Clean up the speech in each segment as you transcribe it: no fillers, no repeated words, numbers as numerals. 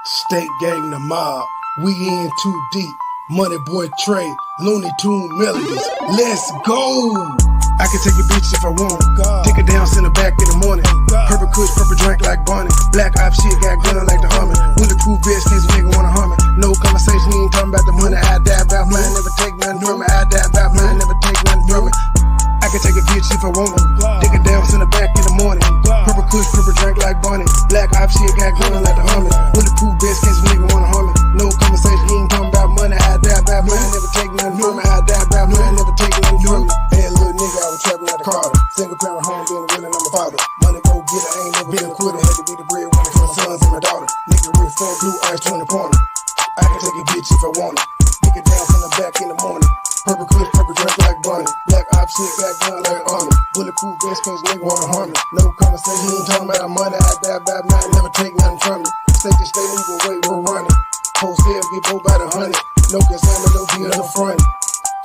State gang the mob, we in too deep. MoneyBoy Trey, Looney Tune melodies. Let's go! I can take a bitch if I want. Dick her down, send her back in the morning. Purple kush, purple drink like Bonnie. Black op shit, got gun like the Hummer. Bulletproof vest, case a nigga wanna harm me. No conversation, he ain't talking about the money. I die about mine, never take nothing from me. I die about mine, never take nothing from me. I can take a bitch if I want her. Dick her down, send her back in the morning. Purple kush, purple drink like Bonnie. Black op shit, got gun like the Hummer. Bulletproof vest, case a nigga wanna harm me. No conversation, he ain't talking about money. I die about mine, never take nothing from me. I die about mine, never take nothing from me. Hey, little nigga, I was trapping out the Carter. Single parent home, being a villain, I'm a father. Money go get it, I ain't never been a quitter. Had to be the breadwinner for my sons and my daughter. Nigga real fat, blue eyes, 20 pointer. I can take a bitch if I want it. Dick it down from the back in the morning. Purple kush, purple drink like Bonnie. Black op shit, got gun like Army. Bulletproof vest, cause nigga wanna harm me. No conversation, he ain't talking about the money. I die about mine, never take nothing from me. State to state, you can wait, we're running. Post there, get both by the 100. No consignment, no deal in the front.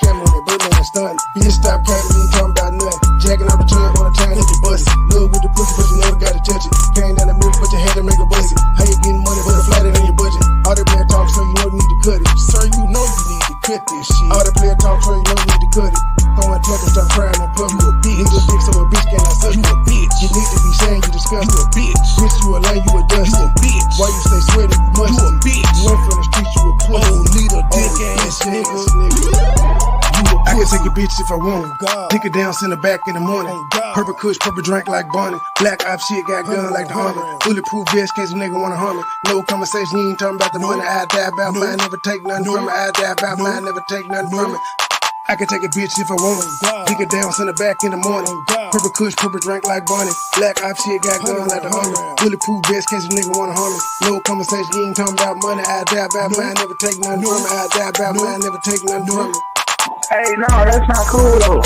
Camera on it, bird man, stun. Bitch, stop capping, you ain't talking about nothing. Jacking up the turn on the time, hit your bust it. Look with the pussy, but you never gotta touch it. Came down the middle, but you had to make a bust it. How you getting money, but a flat it in your budget? All the player talk, so you know you need to cut it. Sir, you know you need to cut this shit. All the player talk, so you know you need to cut it. Throwing talk and start crying in public. You a bitch. Nigga dick, so a bitch cannot suck you. A bitch. You need to be saying you disgusting. You a bitch. Bitch, you a lame, you a dustin'. You a bitch. Why you stay sweaty, you must. You a bitch. You ain't from the streets, you a pussy. Oh, need a dick ass nigga. I can take a bitch if I want her. Dick her down, send her back in the morning. Purple kush, purple drink like Bonnie. Black op shit, got gun like the Hummer. Bulletproof vest, case a nigga wanna harm me. No conversation, he ain't talking about the money. I die about mine, never take nothing from me. I die about mine, never take nothing from me. I can take a bitch if I want her. Dick her down, send her back in the morning. Purple kush, purple drink like Bonnie. Black op shit, got gun like the Hummer. Bulletproof vest, case a nigga wanna harm me. No conversation, he ain't talking about money. I die about mine, never take nothing from me. I die about mine, never take nothing from me. Hey, no, that's not cool though.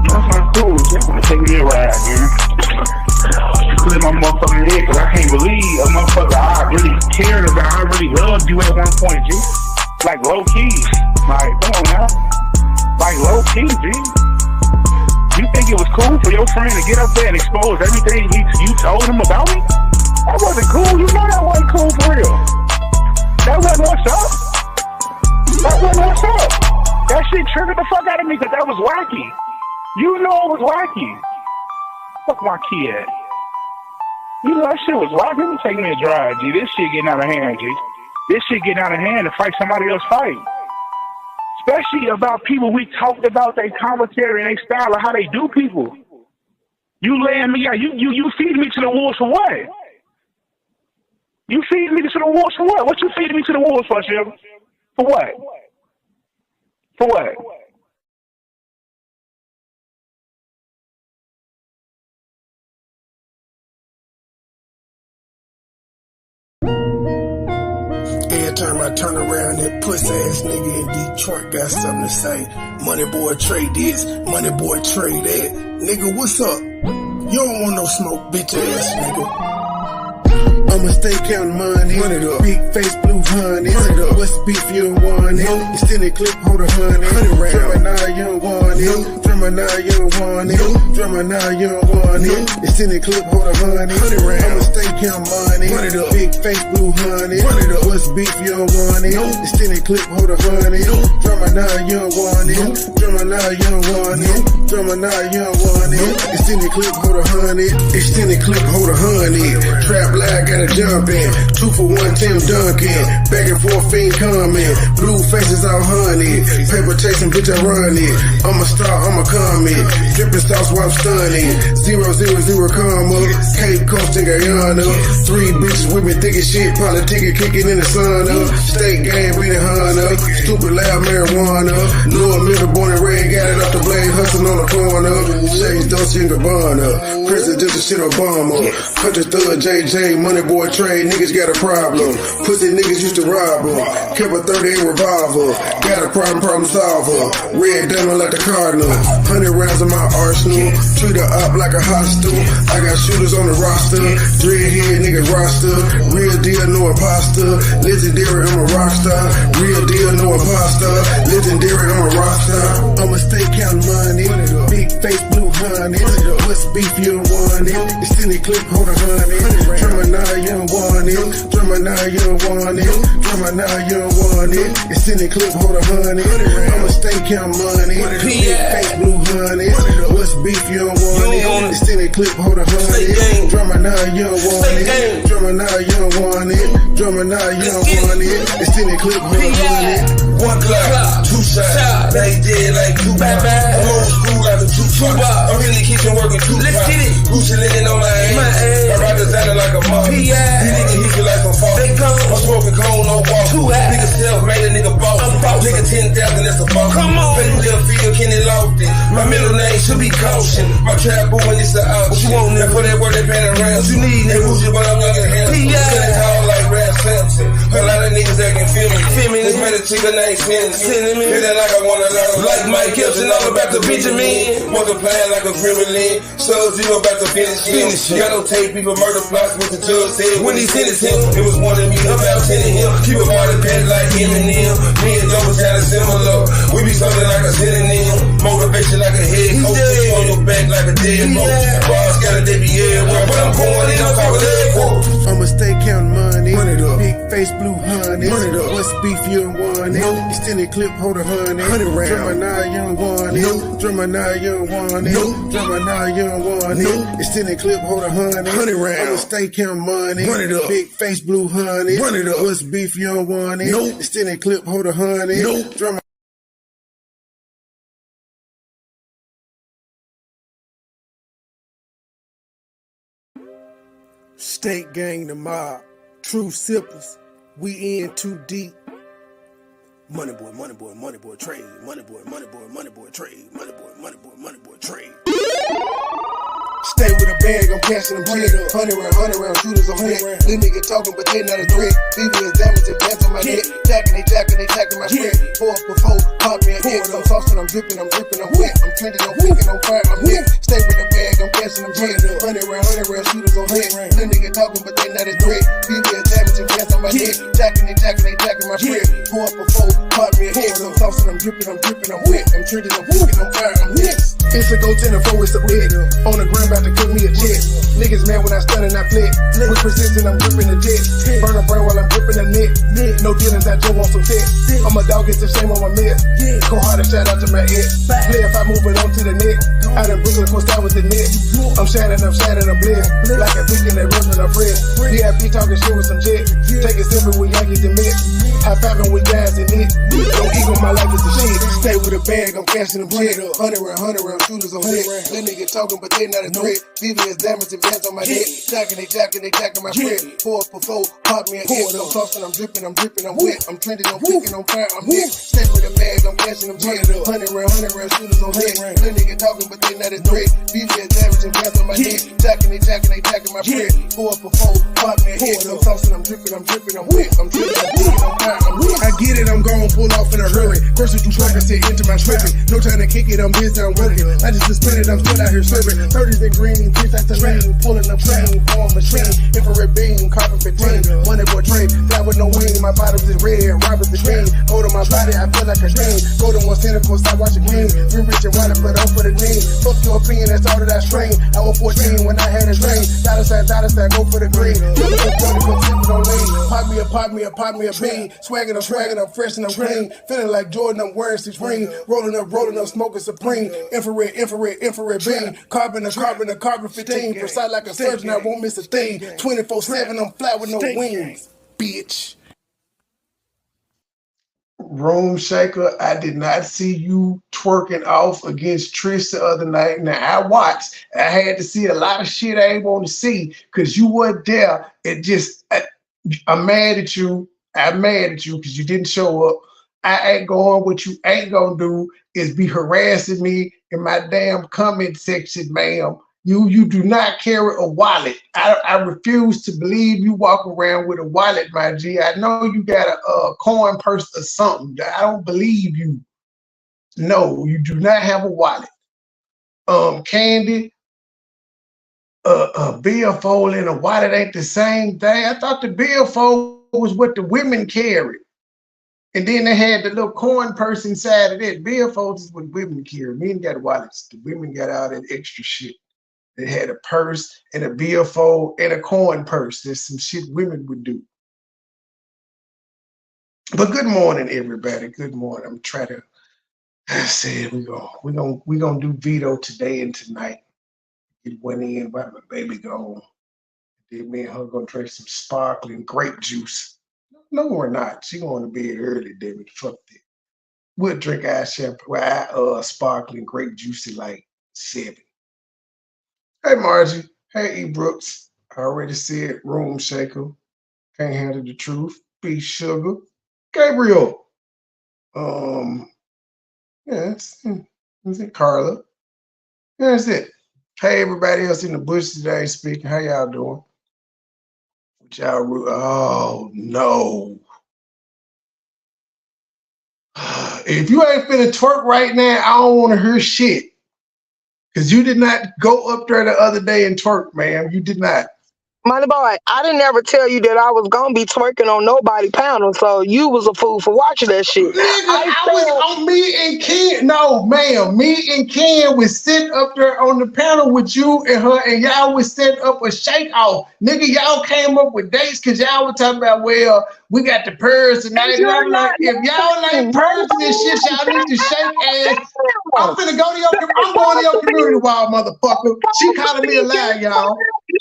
That's not cool. Just wanna take me a ride, man. Clear my motherfucking head, cause I can't believe a motherfucker I really cared about, I really loved you at one point, G. Like low key. Like, come on now. Like low key, G. You think it was cool for your friend to get up there and expose everything you told him about me? That wasn't cool. You know that wasn't cool for real. That wasn't what's up. That wasn't what's up. That shit triggered the fuck out of me because that was wacky. You know it was wacky. Fuck my kid. You know that shit was wacky. Let me take me a drive, G. This shit getting out of hand, G. This shit getting out of hand to fight somebody else fight. Especially about people we talked about their commentary and their style of how they do people. You laying me out. You feed me to the wolves for what? You feed me to the wolves for what? What you feeding me to the wolves for, Shiv? For what? For what? Every time I turn around, that pussy ass nigga in Detroit got something to say. MoneyBoy Trey this, MoneyBoy Trey that. Nigga, what's up? You don't want no smoke, bitch ass nigga. I'ma stay counting money. Run it up. Big face, blue honey. Run it up. What's the beef, you don't want it. Extended clip, hold a honey. 100 round. Drummer now, you don't want it. Drummer now, you don't want it. Drummer now, you don't want it. Extended clip, hold a honey. 100 round. I'ma stay counting money. Run it up. Big face, blue honey. Run it up. What's the beef, you don't want it. Extended clip, hold a honey. Drummer now, you don't want it. Drummer now, you don't want it. Drummer now, you don't want it. Extended clip, hold a honey. Extended clip, hold a honey. Trap lag, gotta jump in. 2 for 1, Tim Duncan. Back and forth, fiend comment. Blue faces out honey. Paper chasing, bitch, I run it. I'm a star, I'm a comment. Dripping sauce while I'm stunning. 000 comma. Cape Coast in Guyana. 3 bitches with me thinking shit. Politicking, kicking in the sun up. State game, beating Hunter. Stupid loud marijuana. Louis Miller, born and raised, got it off the blade, hustling on the corner. Shades, Dolce & Gabbana. President just a shit Obama. Country thug, JJ, MoneyBoy Trey, niggas got a problem. Pussy niggas used to rob them. Kept a 38 revolver. Got a problem solver. Red diamond like the Cardinal. 100 rounds in my arsenal. Treat her up like a hostel. I got shooters on the roster. Dreadhead nigga roster. Real deal, no imposter. Legendary, I'm a rockstar. Real deal, no imposter. Legendary, I'm a rockstar. I'ma stay counting money. Big face blue honey. What's beef, you don't want it. It's in the clip, hold a honey. Drummer now, you don't want it. Drummer now, you don't want it. Drummer now, you don't want it. It's in the clip, hold a honey. I'ma stay count money. Face blue honey. What's beef, you don't want it. It's in the clip, hold a honey. Drummer now, you don't want it. Drummer now, you don't want it. Drummer now, you don't want it. It's in the clip, hold a honey. One clock, two shots. Now he dead like two pop. I'm old school like a two pop. I'm in the kitchen working two pop. Let's get it. Gucci living on my ass. I ride designer like a mom. These niggas hit you like some fall. I'm smoking cone, no walk. Nigga self-made, a nigga boss. Nigga 10,000, that's a boss. Come on. Play with little field, Kenny Lofty. My middle name should be Caution. My trap booming, it's the option. What you want, nigga? For that word, they paying around. What you need, nigga? Gucci, but I'm young and handsome. Sitting tall like Rant Sampson. A lot of niggas that can feel me. This man a chicken ain't sending me. Feeling like I want a lot of like Mike Kelson, all about the Benjamin. Multiplying like a gremlin. Sub-Zero about to finish him. Got no tape, people murder plots, what the judge said. When he sentenced him, it was one of me about 10 of him. Keep a party packed like Eminem. Me and Double kinda similar. We be something like a synonym. Motivation like a head coach. Push on your back like a dead coach. Bars got a baby everywhere, but I'm going in on top of that quote. I'ma stay counting money. Big face blue honey. What's beef, you don't want it. Extended clip, hold a honey. Drummer now, you don't want it. Drummer now, you don't want it. Drummer now, you don't want it. Extended clip, hold a honey. I'ma stay counting money. Big face blue honey. What's beef, you don't want it. Extended clip, hold a honey. Drummer. State gang, the mob, true sippers, we in too deep. MoneyBoy, MoneyBoy, MoneyBoy, Trey, MoneyBoy, MoneyBoy, MoneyBoy, Trey, MoneyBoy, MoneyBoy, MoneyBoy, Trey. Stay with a bag, I'm cashing them shit. 100 round shooters on deck. This nigga talking, but they not a threat. BB is damaging, pants on my neck. Jacking my friend. Pour up before, pop me an X. I'm saucing, I'm dripping, I'm wet. I'm trending, I'm thinking, I'm fire, I'm hit. Stay with the bag, I'm cashing them shit. 100 round shooters on deck. This nigga talking, but they not a threat. BB is damaging, pants on my neck. Jacking my friend. Pour up before, pop me an X. I'm saucing, I'm dripping, I'm wet. I'm trending, I'm thinking, I'm fire, I'm hit. It's a go 10 and 4, it's a bed. On the ground, about to cook me a jet. Niggas mad when I stun and I flip. With precision, I'm gripping the jet. Burn a brain while I'm gripping the net. No dealings, I just want some tech. I'm a dog, it's a shame on my mess. Go hard and shout out to my ex. Play if I move it on to the net. Out in Brooklyn, course I was the net. I'm blessed. Like a weekend that runs with a friend. VIP talking shit with some jet. Take it simple with Yankees and Mets. High fiving with guys in it. No ego, my life is the shit. Stay with a bag, I'm cashing them shit. 100 round shooters on deck. Little nigga talking, but they not a threat. BB is damaging, pants on my neck. Jacking my friend. Pour up before, pop me an X. I'm saucing, I'm dripping, I'm wet. I'm trending, I'm thinking, I'm fire, I'm hit. Stay with a bag, I'm cashing them shit. 100 round shooters on deck. Little nigga talking, but they not a threat. BB is damaging, pants on my neck. Jacking my friend. Pour up before, pop me an X. I'm saucing, I'm dripping, I'm wet. I'm trending, I'm thinking, I'm fire, I'm hit. I get it, I'm gon' pull off in a hurry. First you twerk and sit into my stripping. No time to kick it, I'm busy, I'm working. I just suspended, I'm still out here serving. 30s and green, bitch, that's the lane. Pulling up train, on machine. Infrared beam, carbon 15. MoneyBoy Trey, fly with no wing. My bottoms is red, Robert's the green. Hold on my body, I feel like a king. Go to one center, course I watch a king. Real rich and wild, but up for the team. Fuck your opinion, that's all that I strain. I was 14 when I had a dream. Dollar sign, go for the green. Pop me a bean. Swagging, I'm fresh and I'm clean. Feeling like Jordan, I'm wearing Supreme. Rolling up, smoking Supreme. Infrared beam. Carbon 15. Precise like a surgeon, I won't miss a thing. 24/7, I'm flat with no wings. Bitch. Room Shaker, I did not see you twerking off against Trish the other night. Now, I watched. I had to see a lot of shit I ain't want to see because you weren't there. I'm mad at you. I'm mad at you because you didn't show up. I ain't going. What you ain't gonna do is be harassing me in my damn comment section, ma'am. You do not carry a wallet. I refuse to believe you walk around with a wallet, my G. I know you got a coin purse or something. I don't believe you. No, you do not have a wallet. Candy, a billfold and a wallet ain't the same thing. I thought the billfold was what the women carry. And then they had the little corn purse inside of that. Billfolds is what women carry. Men got wallets. The women got all that extra shit. They had a purse and a billfold and a coin purse. There's some shit women would do. But good morning, everybody. Good morning. I'm trying to say we're gonna do Vito today and tonight. Get one in while my baby gone. Then me and her gonna drink some sparkling grape juice. No, we're not. She going to bed early, David. Fuck that. We'll drink our shampoo, our sparkling grape juice at like 7. Hey, Margie. Hey, E. Brooks. I already said room shaker. Can't handle the truth. Be sugar. Gabriel. That's it. Carla. That's it. Hey, everybody else in the bush today speaking. How y'all doing? What y'all? Oh no. If you ain't finna twerk right now, I don't want to hear shit. Because you did not go up there the other day and twerk, ma'am. You did not. MoneyBoy, I didn't ever tell you that I was gonna be twerking on nobody panel, so you was a fool for watching that shit. Nigga, I was on me and Ken. No, ma'am. Me and Ken was sitting up there on the panel with you and her, and y'all was setting up a shake off. Nigga, y'all came up with dates because y'all were talking about, well, we got the purse tonight. And I'm like, if y'all like purse and shit, y'all need to shake ass. I'm finna go to I'm going to your community wall, motherfucker. She calling me a lie, y'all.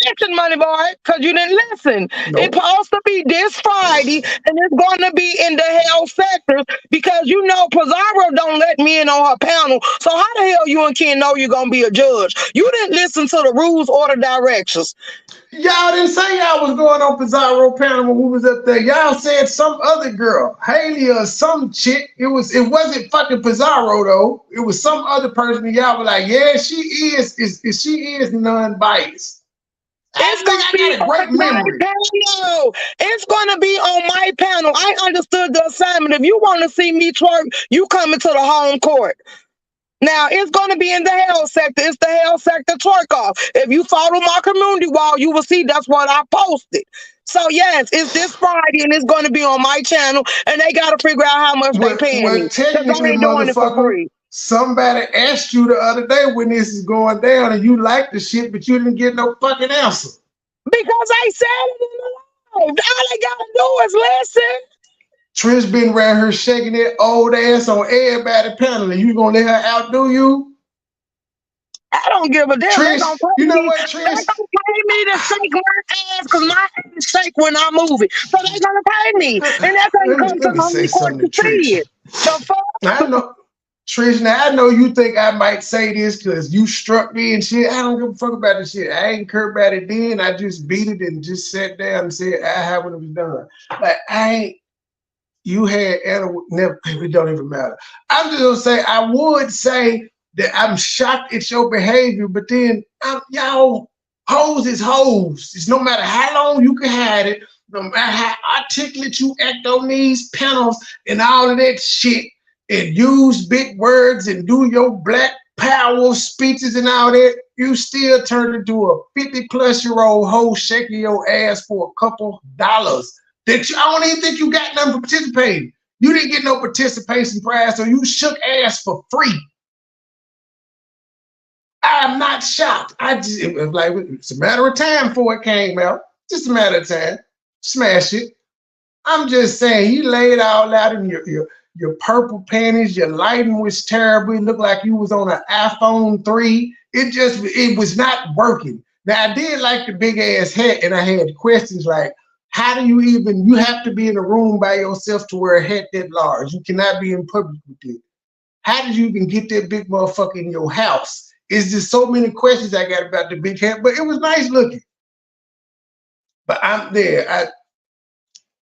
Listen, MoneyBoy, because you didn't listen. Nope. It's supposed to be this Friday, and it's going to be in the hell sectors because you know Pizarro don't let me in on her panel. So how the hell you and Ken know you're going to be a judge? You didn't listen to the rules or the directions. Y'all didn't say y'all was going on Pizarro panel when we was up there. Y'all said some other girl, Haley or some chick. It wasn't fucking Pizarro though. It was some other person. And y'all were like, yeah, she is non-biased. It's gonna be a great memory. It's gonna be on my panel. I understood the assignment. If you want to see me twerk, you come into the home court. Now it's gonna be in the hell sector. It's the hell sector twerk off. If you follow my community wall, you will see that's what I posted. So yes, it's this Friday and it's gonna be on my channel, and they gotta figure out how much they paying me. Technically, motherfucker, somebody asked you the other day when this is going down and you like the shit, but you didn't get no fucking answer. Because I said it in the live. All they gotta do is listen. Trish been around here shaking that old ass on everybody panel, and you gonna let her outdo you? I don't give a damn. Trish, you know what, Trish? They're gonna pay me to shake my ass because my ass shake when I move it. So they're gonna pay me. And that's how you come to the court to see it. The fuck? I know. Trish, now I know you think I might say this because you struck me and shit. I don't give a fuck about this shit. I ain't care about it then. I just beat it and just sat down and said I have when it was done. Like I ain't. You had never. It don't even matter. I'm just gonna say I would say that I'm shocked at your behavior, but then y'all hoes is hoes. It's no matter how long you can hide it, no matter how articulate you act on these panels and all of that shit. And use big words and do your black power speeches and all that, you still turn into a 50-plus-year-old hoe shaking your ass for a couple dollars. I don't even think you got nothing for participating. You didn't get no participation prize, so you shook ass for free. I'm not shocked. It was like it's a matter of time before it came out. Just a matter of time. Smash it. I'm just saying, you laid all out in your purple panties, your lighting was terrible. It looked like you was on an iPhone 3. It was not working. Now I did like the big ass hat, and I had questions like, how do you have to be in a room by yourself to wear a hat that large. You cannot be in public with it. How did you even get that big motherfucker in your house? It's just so many questions I got about the big hat, but it was nice looking. But I'm there.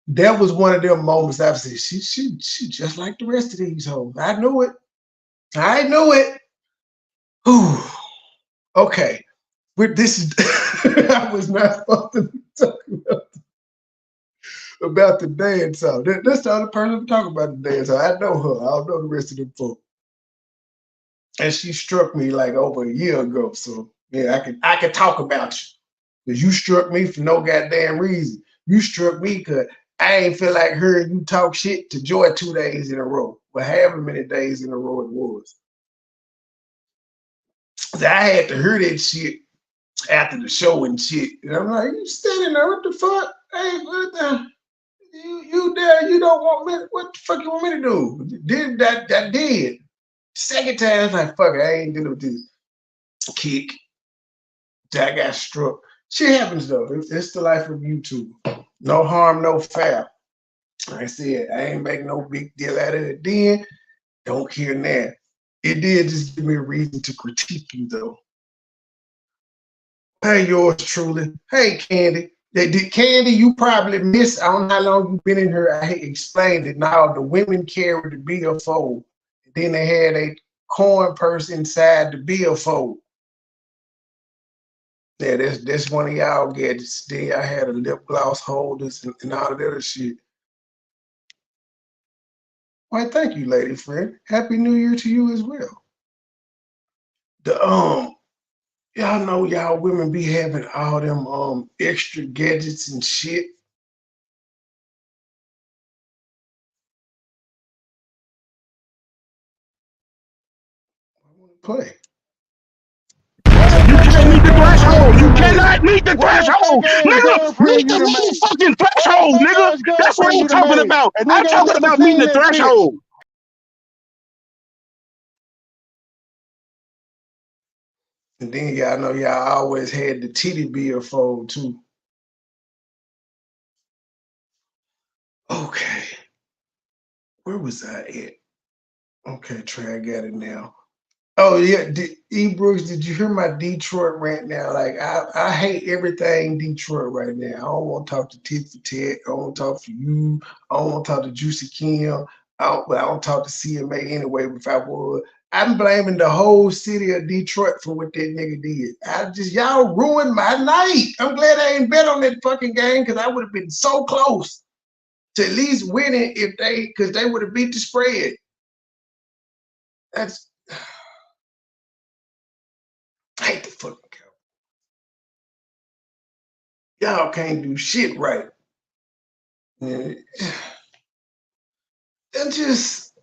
That was one of them moments I've said, she just like the rest of these hoes. I knew it. Whew. Okay. I was not supposed to be talking about the dance off. That's the other person I'm talking about the dance off. I know her. I don't know the rest of them folks. And she struck me like over a year ago. So yeah, I could talk about you. Because you struck me for no goddamn reason. You struck me because I ain't feel like hearing you talk shit to Joy 2 days in a row. But however many days in a row it was. So I had to hear that shit after the show and shit. And I'm like, you standing there, what the fuck? Hey, what the? You there, you don't want me, what the fuck you want me to do? Did that did. Second time, I was like, fuck it, I ain't dealing with this. Kick. I got struck. Shit happens though. It's the life of YouTube. No harm, no foul. Like I said, I ain't making no big deal out of it then. Don't care now. It did just give me a reason to critique you though. Hey, yours truly. Hey, Candy. Candy, you probably missed. I don't know how long you've been in here. I explained it. Now the women carry the billfold. Then they had a coin purse inside the billfold. Yeah, that's one of y'all gadgets. Then I had a lip gloss holders and all of that other shit. Why, thank you, lady friend. Happy New Year to you as well. Y'all know y'all women be having all them extra gadgets and shit. I want to play. You can't meet the threshold. You cannot meet the threshold. Nigga, meet the motherfucking threshold, nigga. That's what I'm talking about. I'm talking about meeting the threshold. And then y'all know y'all always had the titty billfold too. Okay. Where was I at? Okay, Trey, I got it now. Oh yeah, E. Brooks, did you hear my Detroit rant now? Like I hate everything Detroit right now. I don't want to talk to Tit for Tat. I don't want to talk to you. I don't want to talk to Juicy Kim. I don't talk to CMA anyway. If I would, I'm blaming the whole city of Detroit for what that nigga did. Y'all ruined my night. I'm glad I ain't bet on that fucking game because I would have been so close to at least winning because they would have beat the spread. I hate the fucking Cowboys. Y'all can't do shit right. And just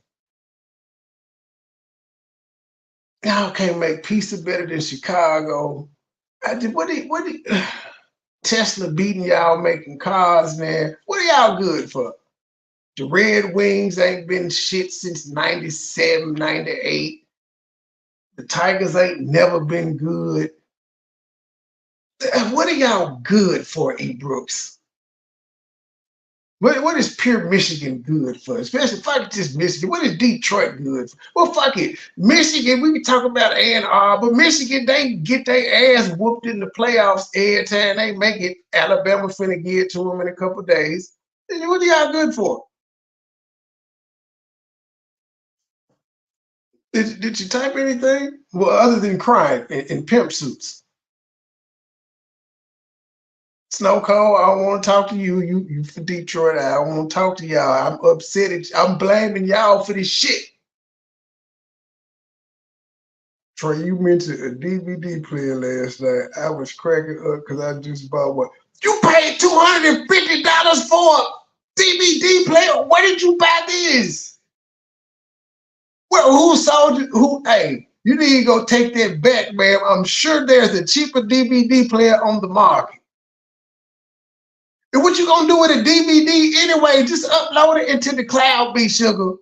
y'all can't make pizza better than Chicago. Tesla beating y'all making cars, man. What are y'all good for? The Red Wings ain't been shit since 97, 98. The Tigers ain't never been good. What are y'all good for, E. Brooks? What is pure Michigan good for? Especially, fuck it, just Michigan. What is Detroit good for? Well, fuck it. Michigan, we can talk about Ann Arbor. Michigan, they get their ass whooped in the playoffs every time they make it. Alabama finna get to them in a couple days. What are y'all good for? Did you type anything? Well, other than crying in pimp suits. Snow Cold, I don't want to talk to you. You from Detroit. I don't want to talk to y'all. I'm upset. I'm blaming y'all for this shit. Trey, you mentioned a DVD player last night. I was cracking up because I just bought one. You paid $250 for a DVD player. Where did you buy this? Well, who sold it? Hey, you need to go take that back, man. I'm sure there's a cheaper DVD player on the market. And what you gonna do with a DVD anyway? Just upload it into the cloud, B Sugar.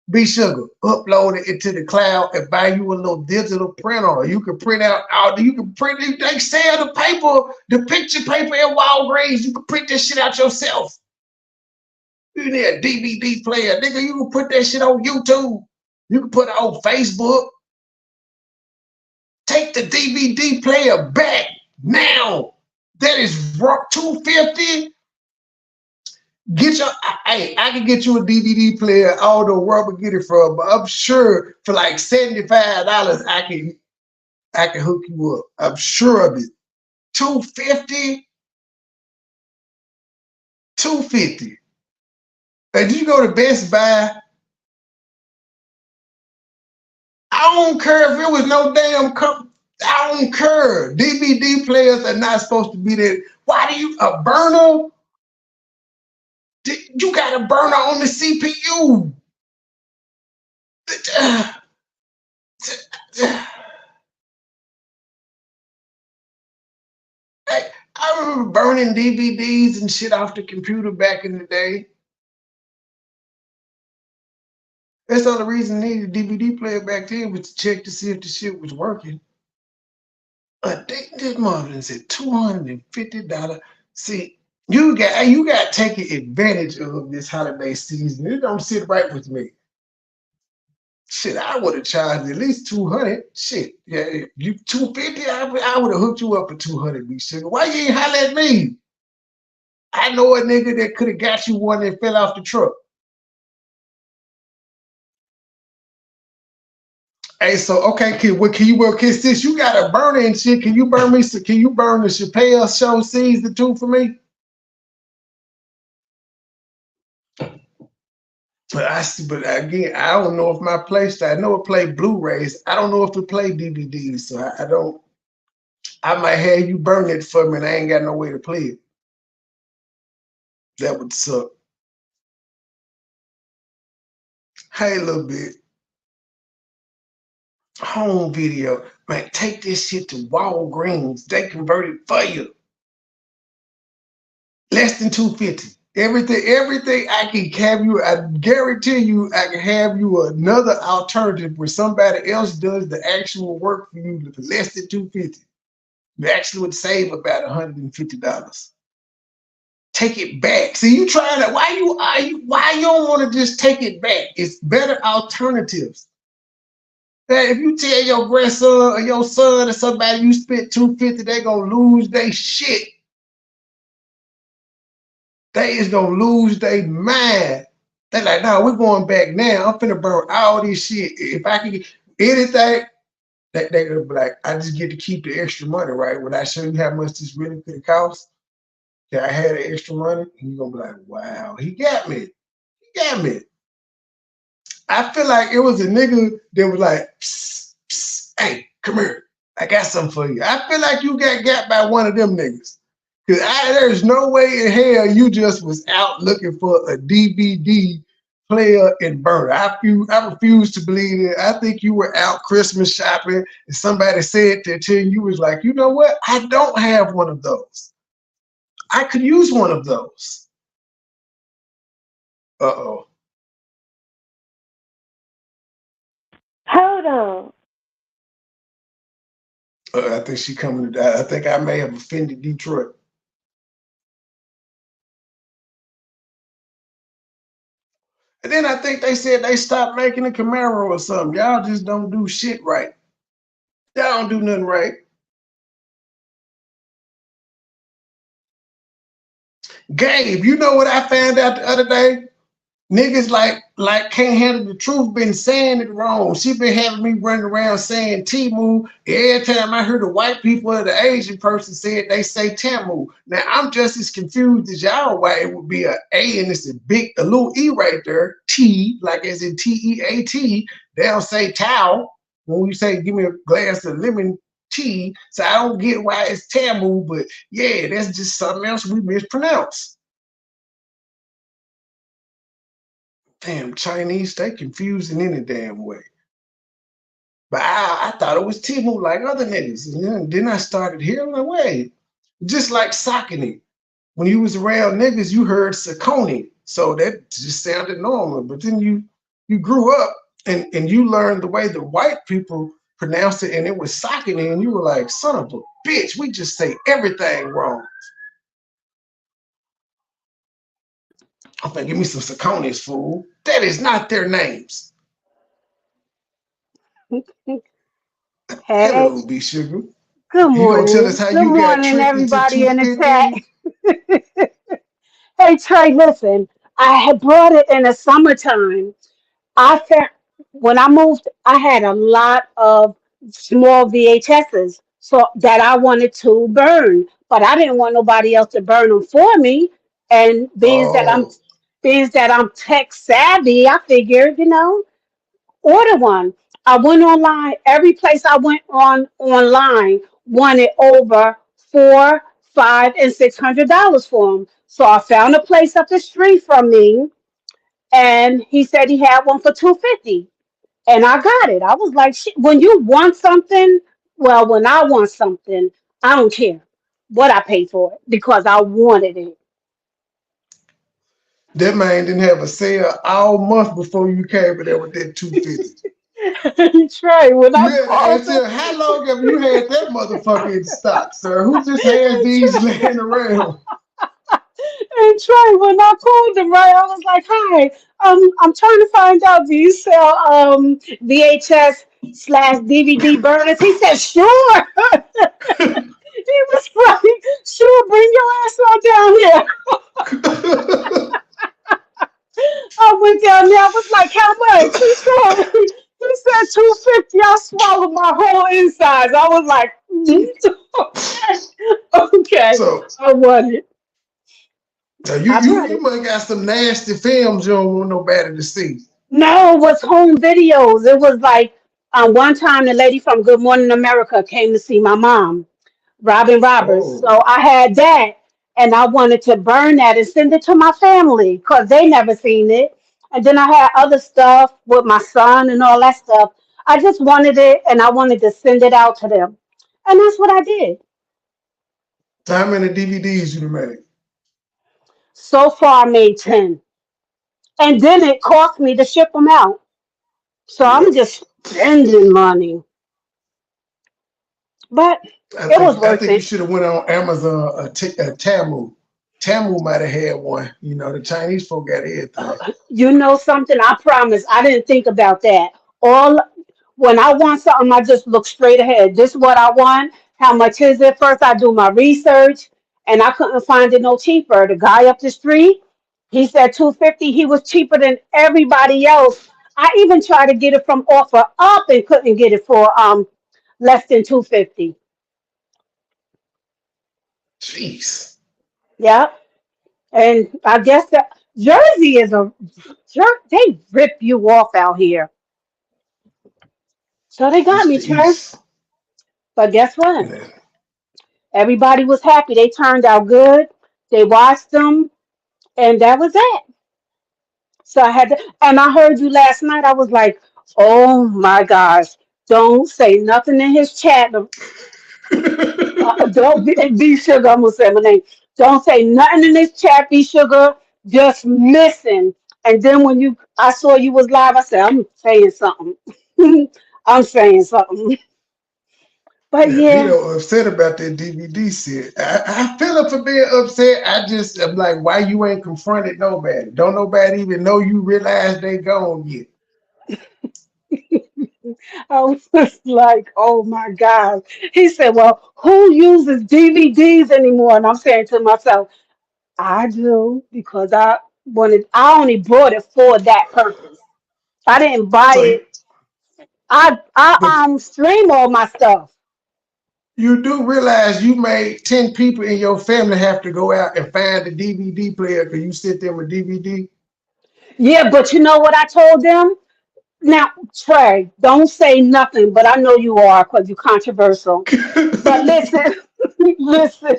B Sugar, upload it into the cloud and buy you a little digital printer. You can print out you can print it. They sell the paper, the picture paper at Walgreens. You can print this shit out yourself. You need a DVD player, nigga. You can put that shit on YouTube. You can put it on Facebook. Take the DVD player back now. That is $250. I can get you a DVD player. I don't know where I'm gonna get it from, but I'm sure for like $75, I can hook you up. I'm sure of it. $250. $250. Hey, did you go to Best Buy? I don't care if it was no damn company. I don't care. DVD players are not supposed to be there. Why do you a burner? You got a burner on the CPU. I remember burning DVDs and shit off the computer back in the day. That's the only reason I needed a DVD player back then was to check to see if the shit was working. This mother said $250. See, you got taking advantage of this holiday season. It don't sit right with me. Shit, I would have charged at least 200. Shit, yeah, if you 250, I would have hooked you up for 200. B sugar. Why you ain't holler at me? I know a nigga that could have got you one that fell off the truck. Hey, so okay, since you got a burner and shit, can you burn me? Can you burn the Chappelle Show season 2 for me? But again, I don't know if my PlayStation. I know it play Blu-rays. I don't know if it play DVDs, so I don't. I might have you burn it for me, and I ain't got no way to play it. That would suck. Hey, a little bit. Home video, man. Take this shit to Walgreens. They convert it for you. Less than $250. Everything I can have you. I guarantee you, I can have you another alternative where somebody else does the actual work for you for less than $250. You actually would save about $150. Take it back. See, you trying to why you don't want to just take it back? It's better alternatives. That if you tell your grandson or your son or somebody you spent $250, they gonna lose their shit. They is gonna lose their mind. They like, no, we're going back now. I'm finna burn all this shit. If I can get anything, they gonna be like, I just get to keep the extra money, right? When I show you how much this really could cost, yeah, I had the extra money, and you're gonna be like, wow, he got me. He got me. I feel like it was a nigga that was like, psst, psst, hey, come here. I got something for you. I feel like you got by one of them niggas. Because there's no way in hell you just was out looking for a DVD player and burner. I refuse to believe it. I think you were out Christmas shopping and somebody said that to you, and you was like, you know what? I don't have one of those. I could use one of those. Uh-oh. Hold on. I think she coming to die. I think I may have offended Detroit. And then I think they said they stopped making a Camaro or something. Y'all just don't do shit right. Y'all don't do nothing right. Gabe, you know what I found out the other day? Niggas like can't handle the truth, been saying it wrong. She been having me running around saying Timu. Every time I heard the white people or the Asian person say it, they say Tamu. Now I'm just as confused as y'all why it would be a and it's a little E right there. T, like as in T-E-A-T. They don't say towel. When you say give me a glass of lemon tea. So I don't get why it's Tamu, but yeah, that's just something else we mispronounce. Damn, Chinese, they confused in any damn way. But I thought it was Timu like other niggas. And then I started hearing the way. Just like Saucony. When you was around niggas, you heard Saucony. So that just sounded normal. But then you grew up and you learned the way the white people pronounced it, and it was Saucony, and you were like, son of a bitch, we just say everything wrong. I'm gonna give me some Sauconys, fool. That is not their names. Hey, Hello, B Sugar. good You gonna tell us morning. how Good you got morning, tricked into everybody in the chat. 250? Hey, Trey, listen. I had brought it in the summertime. I found when I moved, I had a lot of small VHSs so that I wanted to burn, but I didn't want nobody else to burn them for me. And Oh, being that I'm tech savvy, I figured, order one. I went online. Every place I went online wanted over $500 and $600 for them. So I found a place up the street from me, and he said he had one for 250, and I got it. I was like, shit, when you want something, well, when I want something, I don't care what I pay for it because I wanted it. That man didn't have a sale all month before you came in there with that 250. Trey, when I Yeah, called and him, said, how long have you had that motherfucker in stock, sir? Who just has these laying around? and Trey, when I called him, right, I was like, "Hi, I'm trying to find out, do you sell VHS slash DVD burners?" He said, "Sure." He was like, "Sure, bring your ass on down here." I went down there. I was like, "How much?" He said 250. I swallowed my whole insides. I was like, "Okay, So I want it. you I you brought you it." must got some nasty films you don't want nobody to see. No, it was home videos. It was like one time the lady from Good Morning America came to see my mom, Robin Roberts. Oh, So I had that, and I wanted to burn that and send it to my family because they never seen it. And then I had other stuff with my son and all that stuff. I just wanted it, and I wanted to send it out to them, and that's what I did. so how many DVDs you done made? So far, I made 10, and then it cost me to ship them out. So I'm Yep. just spending money, but I it was think I worth think you it. should have went on Amazon Tamu. Tamu might have had one. You know, the Chinese folk got everything. You know something? I promise. I didn't think about that. All when I want something, I just look straight ahead. This is what I want. How much is it? First, I do my research, and I couldn't find it no cheaper. The guy up the street, he said 250. He was cheaper than everybody else. I even tried to get it from offer up and couldn't get it for less than 250. Jeez. Yeah, and I guess that Jersey is a they rip you off out here. So they got It's me, the Trey. East. But guess what? Yeah. Everybody was happy. They turned out good. They watched them, and that was it. So I had to, and I heard you last night. I was like, oh my gosh, don't say nothing in his chat. Don't be sugar. I'm gonna say my name. Don't say nothing in this chat. Be sugar. Just listen. And then when I saw you was live. I said, I'm saying something. I'm saying something. But Yeah, yeah, Vito upset about that DVD set. I feel him for being upset. I'm like, why you ain't confronted nobody? Don't nobody even know you realize they gone yet. I was just like, oh my God. He said, well, who uses DVDs anymore? And I'm saying to myself, I do because I only bought it for that purpose. I didn't buy So, it. but I stream all my stuff. you do realize you made 10 people in your family have to go out and find the DVD player because you sent them a DVD. Yeah, but you know what I told them? Now, Trey, don't say nothing, but I know you are because you're controversial. But listen, listen.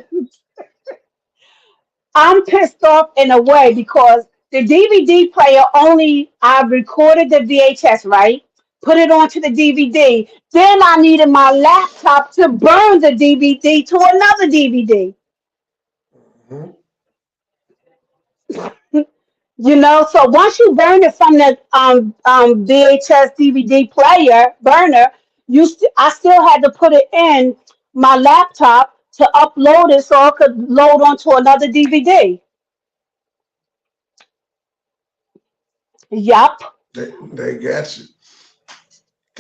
I'm pissed off in a way because the DVD player only I recorded the VHS, right? Put it onto the DVD. Then I needed my laptop to burn the DVD to another DVD. Mhm. So once you burn it from the VHS DVD player burner, I still had to put it in my laptop to upload it so it could load onto another DVD. Yup. They got you.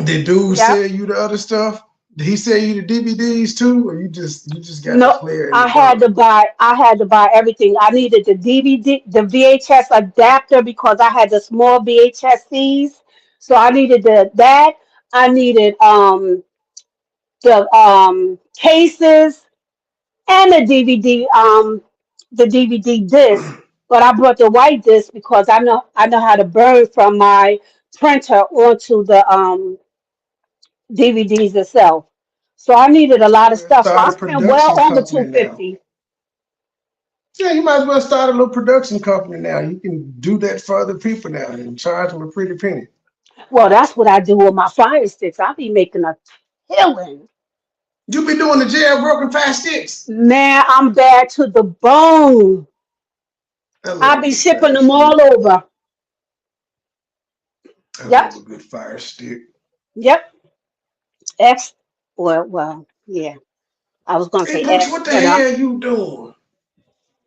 Did dude Yep. sell you the other stuff? Did he sell you the DVDs too, or you just got the No, player and the I had burner? to buy. I had to buy everything. I needed the DVD, the VHS adapter because I had the small VHSs. So I needed that. I needed the cases and the DVD disc. But I brought the white disc because I know how to burn from my printer onto the DVDs itself. So I needed a lot of stuff. So I Start a spent well production over company now. 250. Yeah, you might as well start a little production company now. You can do that for other people now and charge them a pretty penny. Well, that's what I do with my fire sticks. I be making a killing. You be doing the jailbroken fast sticks. Man, I'm bad to the bone. I I love a be good shipping fire them stick. all over. I Yep, love a good fire stick. yep. X. Well, yeah. I was gonna Hey say Brooks, X, what the hell you doing?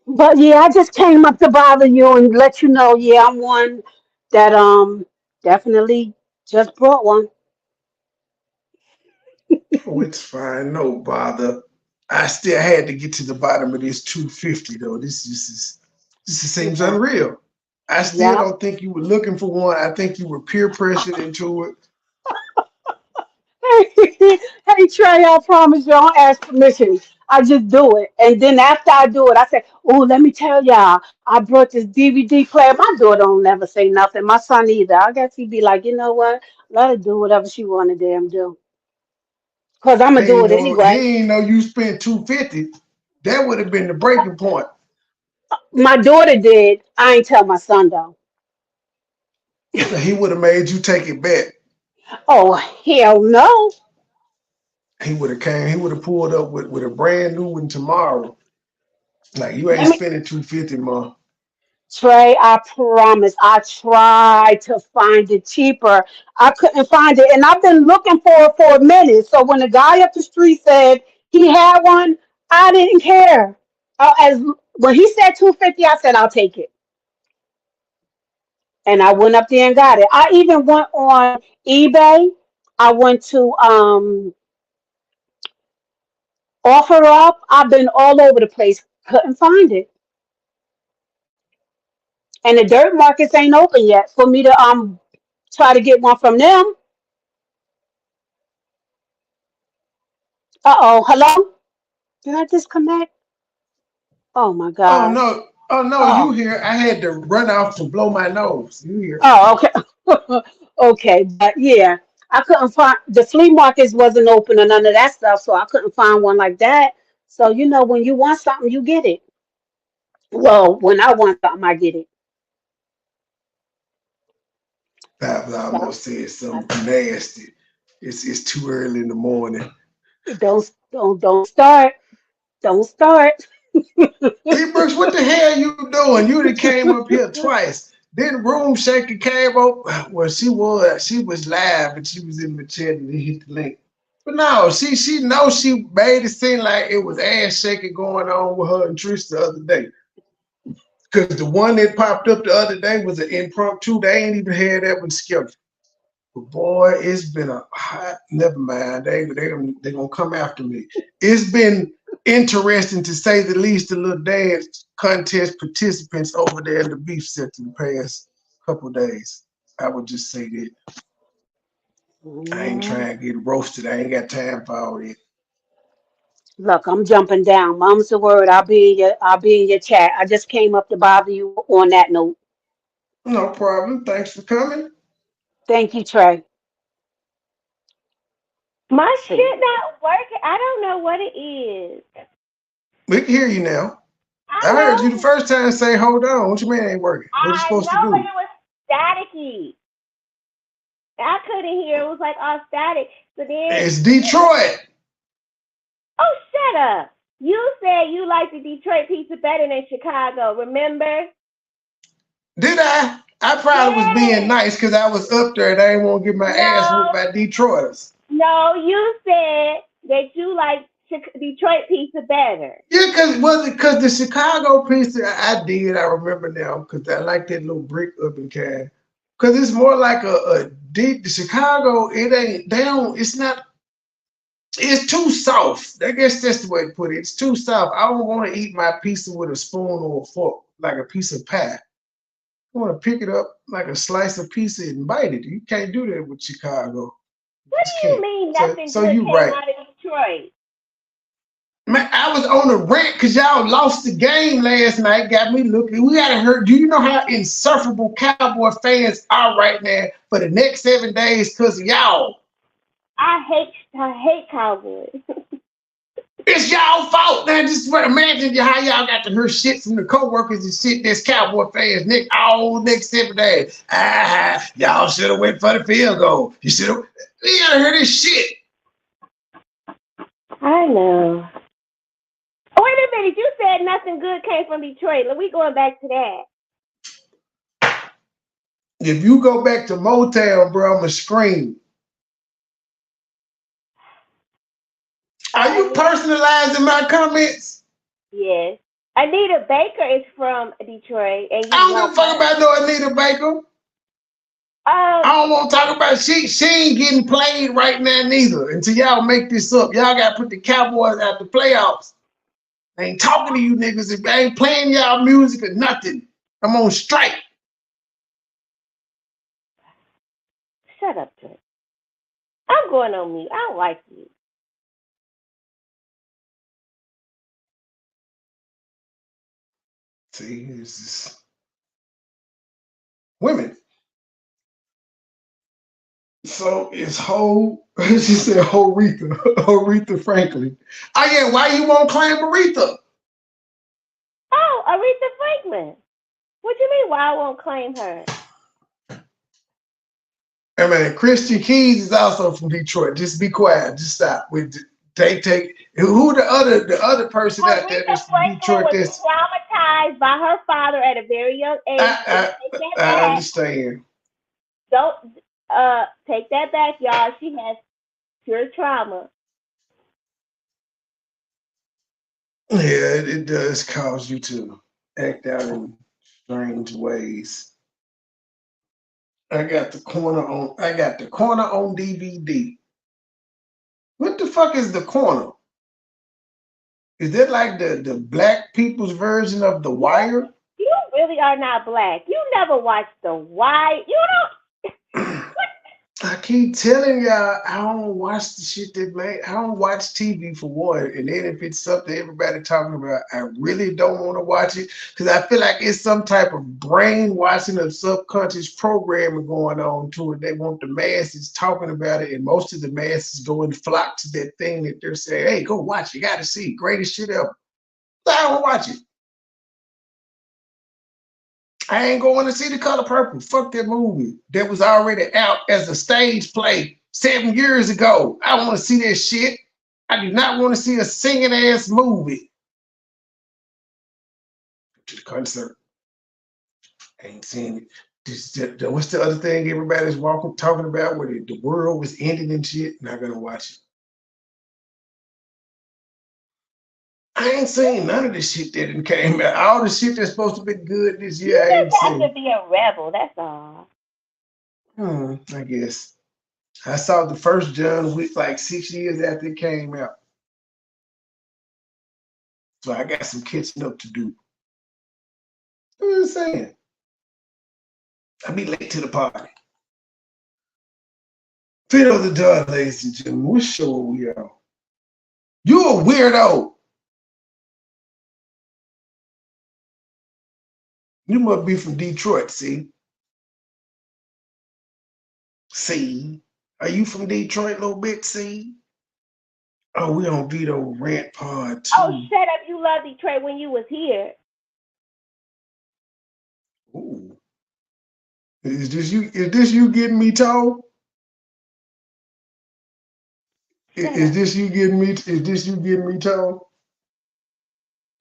but yeah, I just came up to bother you and let you know. Yeah, I'm one that definitely just brought one. Oh, it's fine, no bother. I still had to get to the bottom of this 250 though. This just seems Yeah, unreal. I still yeah. don't think you were looking for one. I think you were peer pressured into it. Hey Trey, I promise you, I don't ask permission. I just do it, and then after I do it, I say, "Oh, let me tell y'all, I brought this DVD player." My daughter don't never say nothing. My son either. I guess he'd be like, "You know what? Let her do whatever she want to damn do, cause I'm He gonna do ain't it know anyway." he ain't know you spent 250. That would have been the breaking point. My daughter did. I ain't tell my son though. He would have made you take it back. Oh hell no. He would have came. He would have pulled up with a brand new one tomorrow. Like you ain't Let me spending 250, mom. Trey, I promise. I tried to find it cheaper. I couldn't find it. And I've been looking for it for a minute. So when the guy up the street said he had one, I didn't care. As when he said 250, I said I'll take it. And I went up there and got it. I even went on eBay. I went to offer up. I've been all over the place. Couldn't find it. And the dirt markets ain't open yet for me to try to get one from them. Uh-oh, hello? Did I disconnect? Oh my Oh God. no, oh no, you Oh, here? I had to run off to blow my nose. You here? oh, okay. Okay, but yeah, I couldn't find the flea markets wasn't open or none of that stuff, so I couldn't find one like that. So when you want something, you get it. Well, when I want something, I get it. I So almost said I, something nasty. It's too early in the morning. don't start. Don't start. Hey Brooks, what the hell you doing? You done came up here twice. Then Room Shaker came up. Well, she was live and she was in the chat and they hit the link. But no, she knows she made it seem like it was ass shaking going on with her and Trish the other day. Because the one that popped up the other day was an impromptu. They ain't even had that one scheduled. But boy, it's been a hot. Never mind. They gonna come after me. It's been interesting to say the least. The little dance contest participants over there in the beef section the past couple of days. I would just say that I ain't Mm. trying to get roasted. I ain't got time for all that. Look, I'm jumping down. Mom's the word. I'll be in your chat. I just came up to bother you on that note. No problem. Thanks for coming. Thank you, Trey. My See. shit not working. I don't know what it is. We can hear you now. I I heard you the know. first time say, "Hold on." What you mean ain't working? What you I supposed to know, but do? it was staticky. I couldn't hear. It was like all static. So then, It's Detroit. oh, shut up. You said you like the Detroit pizza better than Chicago, remember? Did I? I probably was being Yes. nice because I was up there and I didn't want to get my ass whooped No, by Detroiters. no, you said that you like Detroit pizza better. Yeah, because the Chicago pizza I did, I remember now, because I like that little brick oven kind. Because it's more like a deep, the Chicago, it ain't, they don't, it's not, it's too soft. I guess that's the way to put it. It's too soft. I don't want to eat my pizza with a spoon or a fork, like a piece of pie. I want to pick it up like a slice of pizza and bite it. You can't do that with Chicago. You What just do you can't. mean So, nothing so good you came right. out of Detroit? Man, I was on a rant because y'all lost the game last night. Got me looking. We gotta hurt. Do you know how insufferable Cowboy fans are right now for the next 7 days because of y'all? I hate Cowboys. It's y'all fault. Now just imagine how y'all got to hear shit from the co-workers and shit that's Cowboy fans next all next 7 days. Y'all should have went for the field goal. You should have. You gotta hear this shit. I know. Oh, wait a minute. You said nothing good came from Detroit. We going back to that. If you go back to Motown, bro, I'ma scream. Are you personalizing my comments? Yes. Anita Baker is from Detroit. And I don't give a fuck about no Anita Baker. I don't want to talk about she ain't getting played right now neither. Until y'all make this up. Y'all gotta put the Cowboys out the playoffs. I ain't talking to you niggas. If I ain't playing y'all music or nothing, I'm on strike. Shut up, Trey. I'm going on mute. I don't like you. See, this is women. So it's she said Aretha Franklin. Oh yeah, why you won't claim Aretha? Oh, Aretha Franklin. What you mean why I won't claim her? I mean, Christian Keys is also from Detroit. Just be quiet. Just stop. Take who the other person out there that's from Detroit was traumatized by her father at a very young age. I understand. Don't take that back, y'all. She has pure trauma. Yeah, it does cause you to act out in strange ways. I got the corner on DVD. What the fuck is the corner? Is that like the black people's version of The Wire? You really are not black. You never watched The Wire. You don't. I keep telling y'all, I don't watch the shit that I don't watch TV for one. And then if it's something everybody talking about, I really don't want to watch it because I feel like it's some type of brainwashing of subconscious programming going on to it. They want the masses talking about it, and most of the masses go and flock to that thing that they're saying, hey, go watch it. You got to see. Greatest shit ever. So I don't watch it. I ain't going to see The Color Purple. Fuck that movie. That was already out as a stage play 7 years ago. I don't want to see that shit. I do not want to see a singing ass movie. To the concert. I ain't seen it. What's the other thing everybody's talking about where the world was ending and shit? Not gonna watch it. I ain't seen none of the shit that came out. All the shit that's supposed to be good this year, I ain't seen. You have to be a rebel, that's all. I guess. I saw the first John Wick like 6 years after it came out. So I got some catching up to do. I'm just saying. I'll be late to the party. Vito the Dog, ladies and gentlemen. What show are we on? You a weirdo. You must be from Detroit, see? See? Are you from Detroit, little bit, see? Oh, we on Vito Rant Pod 2. Oh, shut up. You loved Detroit when you was here. Ooh. Is this you getting me told? Is this you getting me told?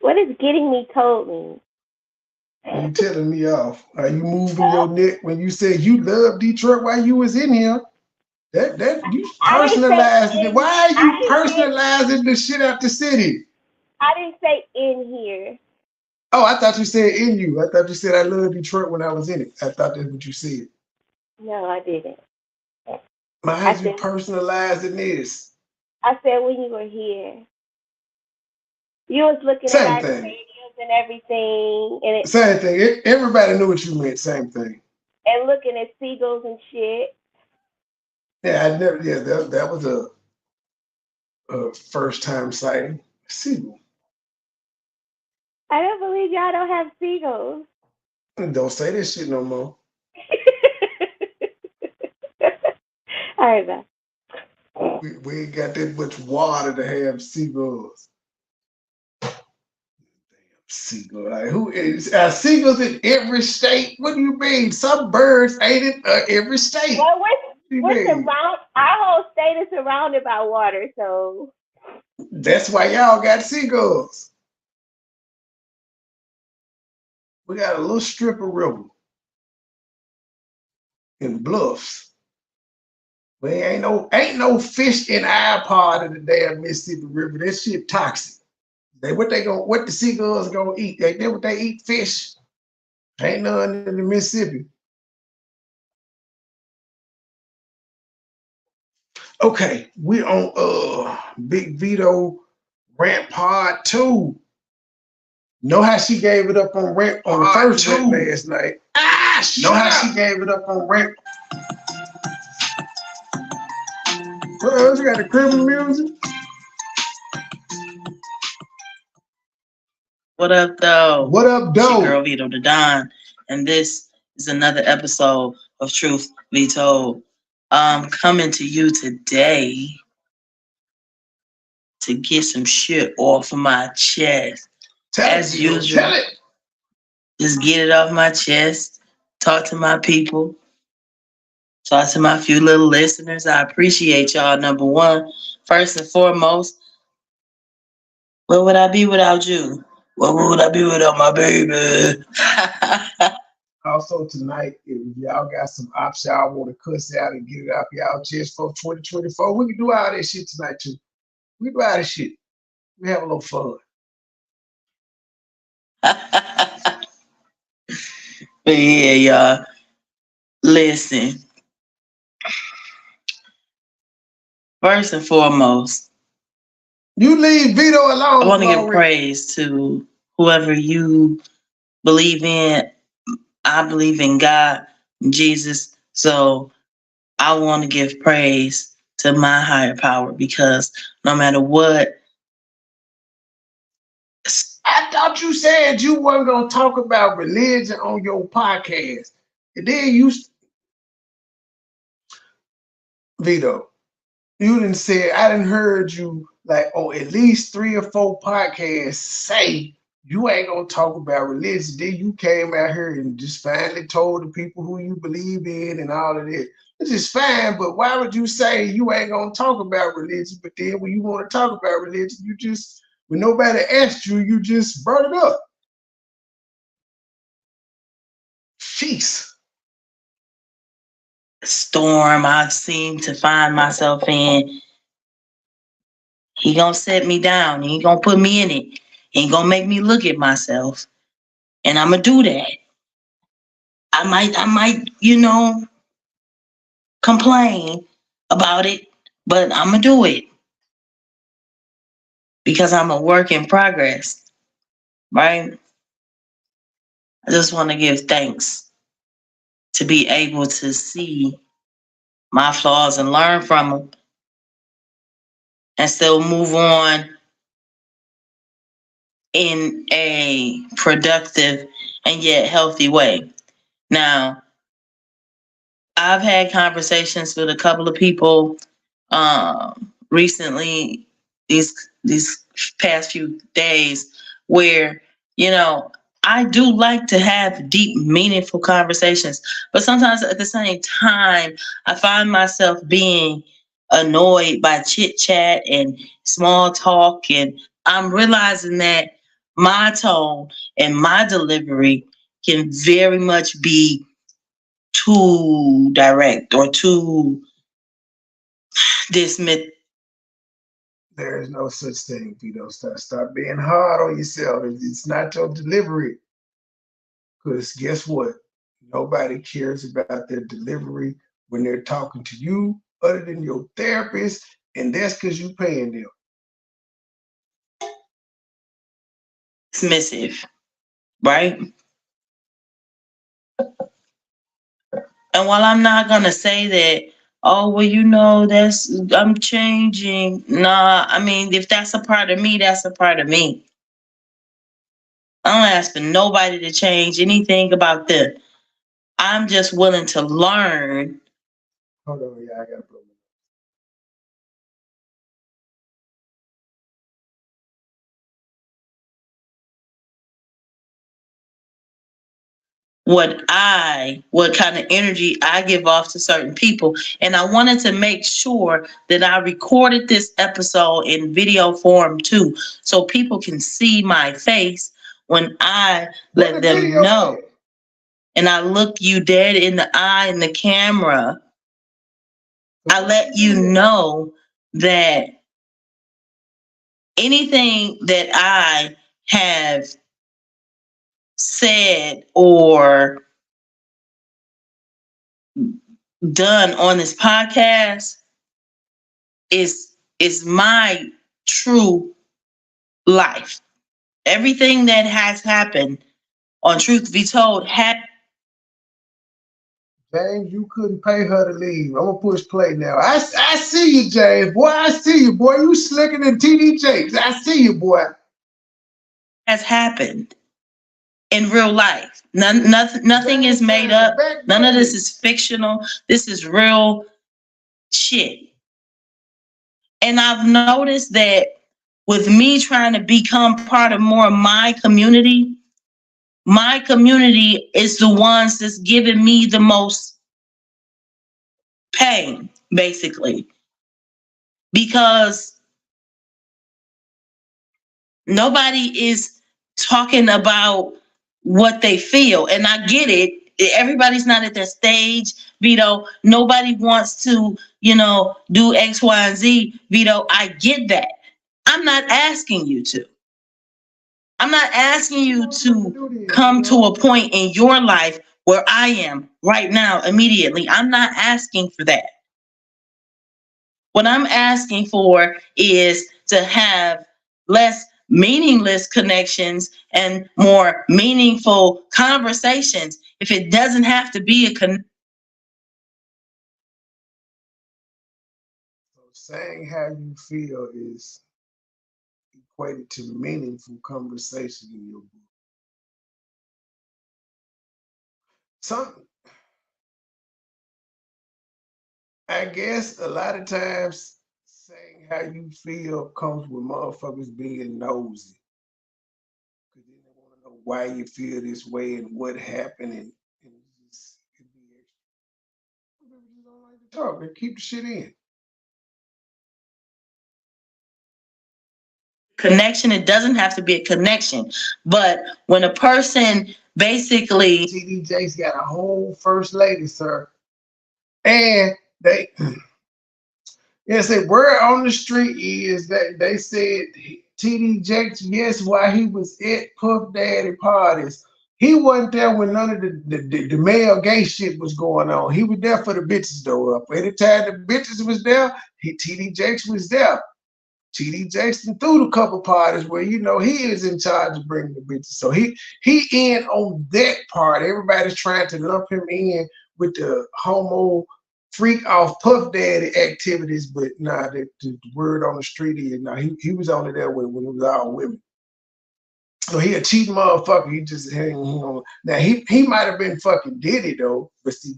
What is getting me told mean? You telling me off. Are you moving your neck when you said you love Detroit while you was in here? That you personalizing it. Why are you personalizing the shit out the city? I didn't say in here. Oh, I thought you said in you. I thought you said I love Detroit when I was in it. I thought that's what you said. No, I didn't. Why is you personalizing this? I said when you were here. You was looking at our stadiums and everything. And same thing. Everybody knew what you meant. Same thing. And looking at seagulls and shit. Yeah, that was a first time sighting. Seagull. I don't believe y'all don't have seagulls. Don't say this shit no more. All right, bye. We ain't got that much water to have seagulls. Seagull. Like, who is seagulls in every state? What do you mean? Some birds ain't in every state. Well, What do you we're mean? our whole state is surrounded by water, so That's why y'all got seagulls. We got a little strip of river and bluffs. But ain't no fish in our part of the damn Mississippi River. That shit toxic. What the seagulls gonna eat? They what they eat fish. Ain't none in the Mississippi. Okay, we on Big Vito Rant Pod 2. Know how she gave it up on Rant on the first rant last night. Know how she gave it up on Rant. Well, you got the criminal music. What up, though? What up, It's your though? girl Vito the Don, and this is another episode of Truth Be Told. Coming to you today to get some shit off of my chest. As usual, tell it. Just get it off my chest. Talk to my people. Talk to my few little listeners. I appreciate y'all. Number one, first and foremost, where would I be without you? What would I be without my baby? Also tonight, if y'all got some ops y'all want to cuss out and get it out y'all chest for 2024, we can do all that shit tonight too. We can do all that shit. We have a little fun. But yeah, y'all. Listen. First and foremost, you leave Vito alone. I want to give praise to whoever you believe in. I believe in God and Jesus. So I want to give praise to my higher power because no matter what. I thought you said you weren't going to talk about religion on your podcast. And then you, Vito, you didn't say, I didn't heard you like on at least 3 or 4 podcasts say you ain't going to talk about religion. Then you came out here and just finally told the people who you believe in and all of that. It's just fine, but why would you say you ain't going to talk about religion? But then when you want to talk about religion, you just, when nobody asked you, you just brought it up. Jeez. Storm I seem to find myself in. He gonna set me down. He gonna put me in it. He gonna make me look at myself. And I'm gonna do that. I might, complain about it, but I'm gonna do it. Because I'm a work in progress. Right? I just want to give thanks to be able to see my flaws and learn from them and still move on in a productive and yet healthy way. Now, I've had conversations with a couple of people recently, these past few days, where I do like to have deep, meaningful conversations, but sometimes at the same time, I find myself being annoyed by chit chat and small talk, and I'm realizing that my tone and my delivery can very much be too direct or too dismissive. There is no such thing, Vito. Stop being hard on yourself. It's not your delivery. Because guess what? Nobody cares about their delivery when they're talking to you other than your therapist, and that's because you're paying them. Dismissive, right? And while I'm not gonna say that, oh well, I'm changing. Nah, I mean, if that's a part of me, that's a part of me. I don't ask for nobody to change anything about them. I'm just willing to learn. Hold on, yeah, I got a problem. what kind of energy I give off to certain people. And I wanted to make sure that I recorded this episode in video form too, so people can see my face when I let them know. And I look you dead in the eye in the camera. I let you know that anything that I have said or done on this podcast is my true life. Everything that has happened on Truth Be Told James, you couldn't pay her to leave. I'm gonna push play now. I see you, James. Boy, I see you, boy. You slicker than TD Jakes. I see you, boy. has happened in real life. Nothing is made up. None of this is fictional. This is real shit. And I've noticed that with me trying to become part of more of my community is the ones that's giving me the most pain, basically. Because nobody is talking about what they feel. And I get it. Everybody's not at their stage, Vito. Nobody wants to, do X, Y, and Z, Vito. I get that. I'm not asking you to. I'm not asking you to come to a point in your life where I am right now, immediately. I'm not asking for that. What I'm asking for is to have less meaningless connections and more meaningful conversations. If it doesn't have to be Saying how you feel is equated to meaningful conversation in your book. I guess a lot of times saying how you feel comes with motherfuckers being nosy. Because they want to know why you feel this way and what happened, and it be extra. People just don't like to talk. They keep the shit in. connection, it doesn't have to be a connection. But when a person basically TD Jakes got a whole first lady, sir. And they say word on the street is that they said TD Jakes, yes, while he was at Puff Daddy parties, he wasn't there when none of the male gay shit was going on. He was there for the bitches though. Up anytime the bitches was there, TD Jakes was there. TD Jakes threw the couple parties where he is in charge of bringing the bitches. So he in on that part. Everybody's trying to lump him in with the homo freak off Puff Daddy activities, but nah, the word on the street is he was only there when it was all women. So he a cheating motherfucker. He just hanging on. Now he might have been fucking Diddy though, but see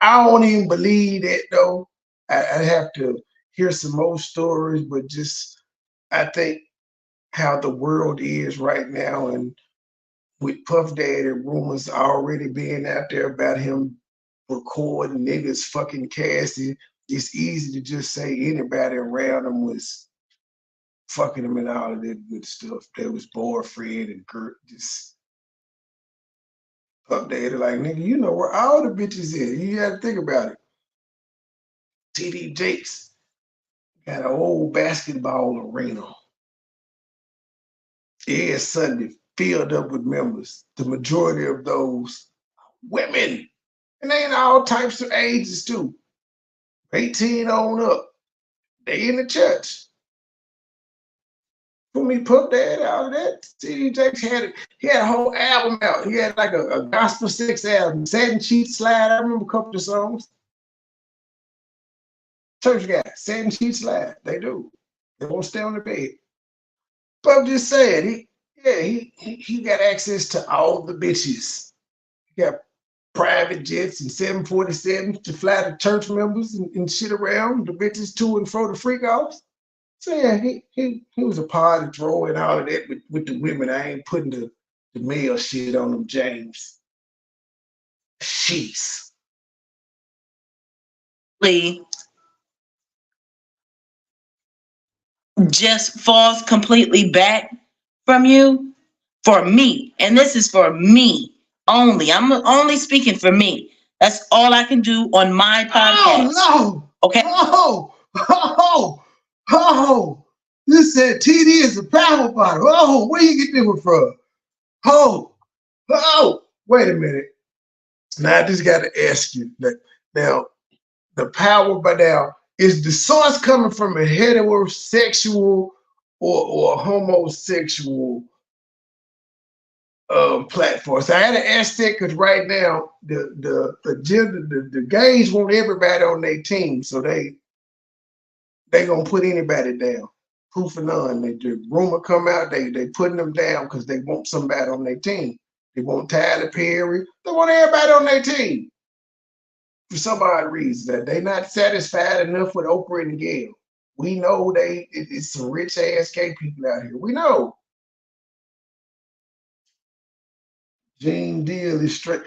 I don't even believe that though. I have to hear some more stories, but just I think how the world is right now, and with Puff Daddy rumors already being out there about him recording niggas fucking Cassie, it's easy to just say anybody around him was fucking him and all of that good stuff. That was boyfriend and girl, just Puff Daddy like, nigga, you know where all the bitches is. You got to think about it. TD Jakes got an old basketball arena. Every Sunday filled up with members. The majority of those women. And they in all types of ages too. 18 on up. They in the church. For me, Puff Daddy, all of that. TD Jakes had a whole album out. He had like a gospel 6 album. Satin Sheet Slide. I remember a couple of songs. Church guy, Satin Sheet Slide. They do. They won't stay on the bed. But I'm just saying, he got access to all the bitches. He got private jets and 747s to fly the church members and shit around, the bitches to and fro the freak offs. So yeah, he was a party thrower and all of that with the women. I ain't putting the male shit on them, James. Jeez. Just falls completely back from you for me. And this is for me only. I'm only speaking for me. That's all I can do on my podcast. Oh, no. Okay. Oh. You said TD is a power bottle. Oh, where you get this one from? Oh. Wait a minute. Now I just got to ask you that. Now, the power by now, is the source coming from a heterosexual or a homosexual platform? So I had to ask that because right now the agenda, the gays want everybody on their team, so they gonna put anybody down. Proof of none. The rumor come out, they putting them down because they want somebody on their team. They want Tyler Perry. They want everybody on their team. For some odd reason, that they not satisfied enough with Oprah and Gail. We know it's some rich ass gay people out here. We know. Gene Deal is straight.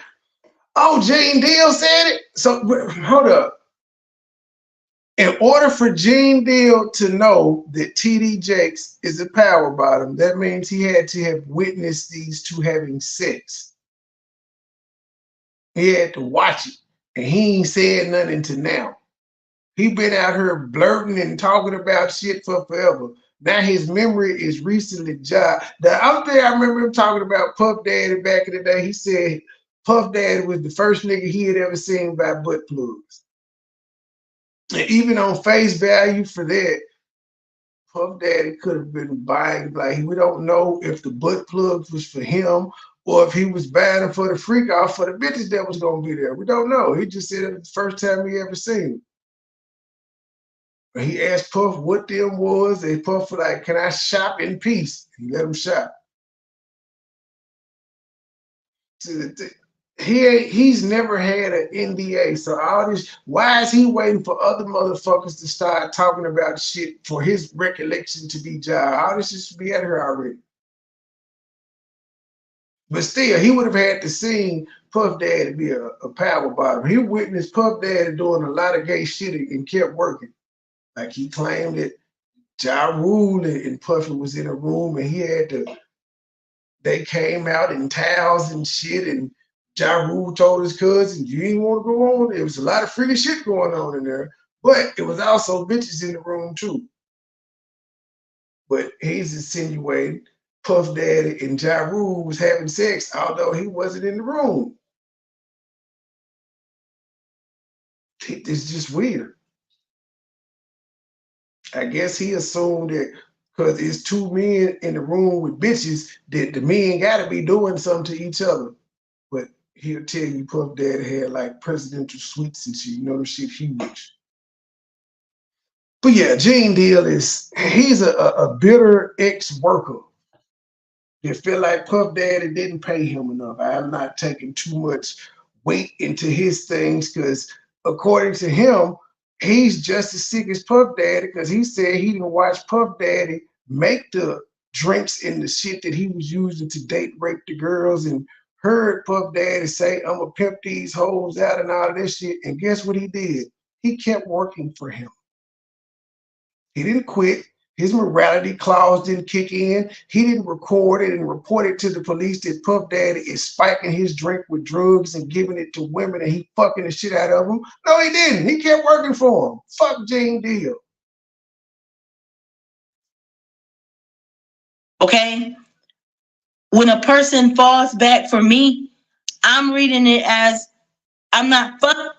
Oh, Gene Deal said it. So hold up. In order for Gene Deal to know that TD Jakes is a power bottom, that means he had to have witnessed these two having sex. He had to watch it, and he ain't said nothing to now. He been out here blurting and talking about shit for forever. Now his memory is recently jogged. The other day I remember him talking about Puff Daddy back in the day. He said Puff Daddy was the first nigga he had ever seen buy butt plugs. And even on face value for that, Puff Daddy could have been buying, like, we don't know if the butt plugs was for him or if he was buying them for the freak off for the bitches that was gonna be there. We don't know. He just said it was the first time he ever seen them. He asked Puff what them was, and Puff was like, "Can I shop in peace?" He let him shop. He's never had an NDA, so all this. Why is he waiting for other motherfuckers to start talking about shit for his recollection to be jarred? All this should be at her already. But still, he would have had to see Puff Daddy be a power bottom. He witnessed Puff Daddy doing a lot of gay shit and kept working. Like he claimed that Ja Rule and Puffy was in a room and he had to. They came out in towels and shit, and Ja Rule told his cousin, "You ain't want to go on." There was a lot of freaky shit going on in there, but it was also bitches in the room too. But he's insinuating Puff Daddy and Ja Rule was having sex, although he wasn't in the room. It's just weird. I guess he assumed that because it's two men in the room with bitches, that the men got to be doing something to each other. But he'll tell you Puff Daddy had like presidential suites and shit. You know, the shit huge. But yeah, Gene Deal he's a bitter ex-worker. They feel like Puff Daddy didn't pay him enough. I'm not taking too much weight into his things because according to him, he's just as sick as Puff Daddy because he said he didn't watch Puff Daddy make the drinks and the shit that he was using to date rape the girls and heard Puff Daddy say, "I'm gonna pimp these hoes out" and all this shit. And guess what he did? He kept working for him. He didn't quit. His morality clause didn't kick in. He didn't record it and report it to the police that Puff Daddy is spiking his drink with drugs and giving it to women and he fucking the shit out of them. No, he didn't. He kept working for him. Fuck Gene Deal. Okay? When a person falls back for me, I'm reading it as I'm not fuck.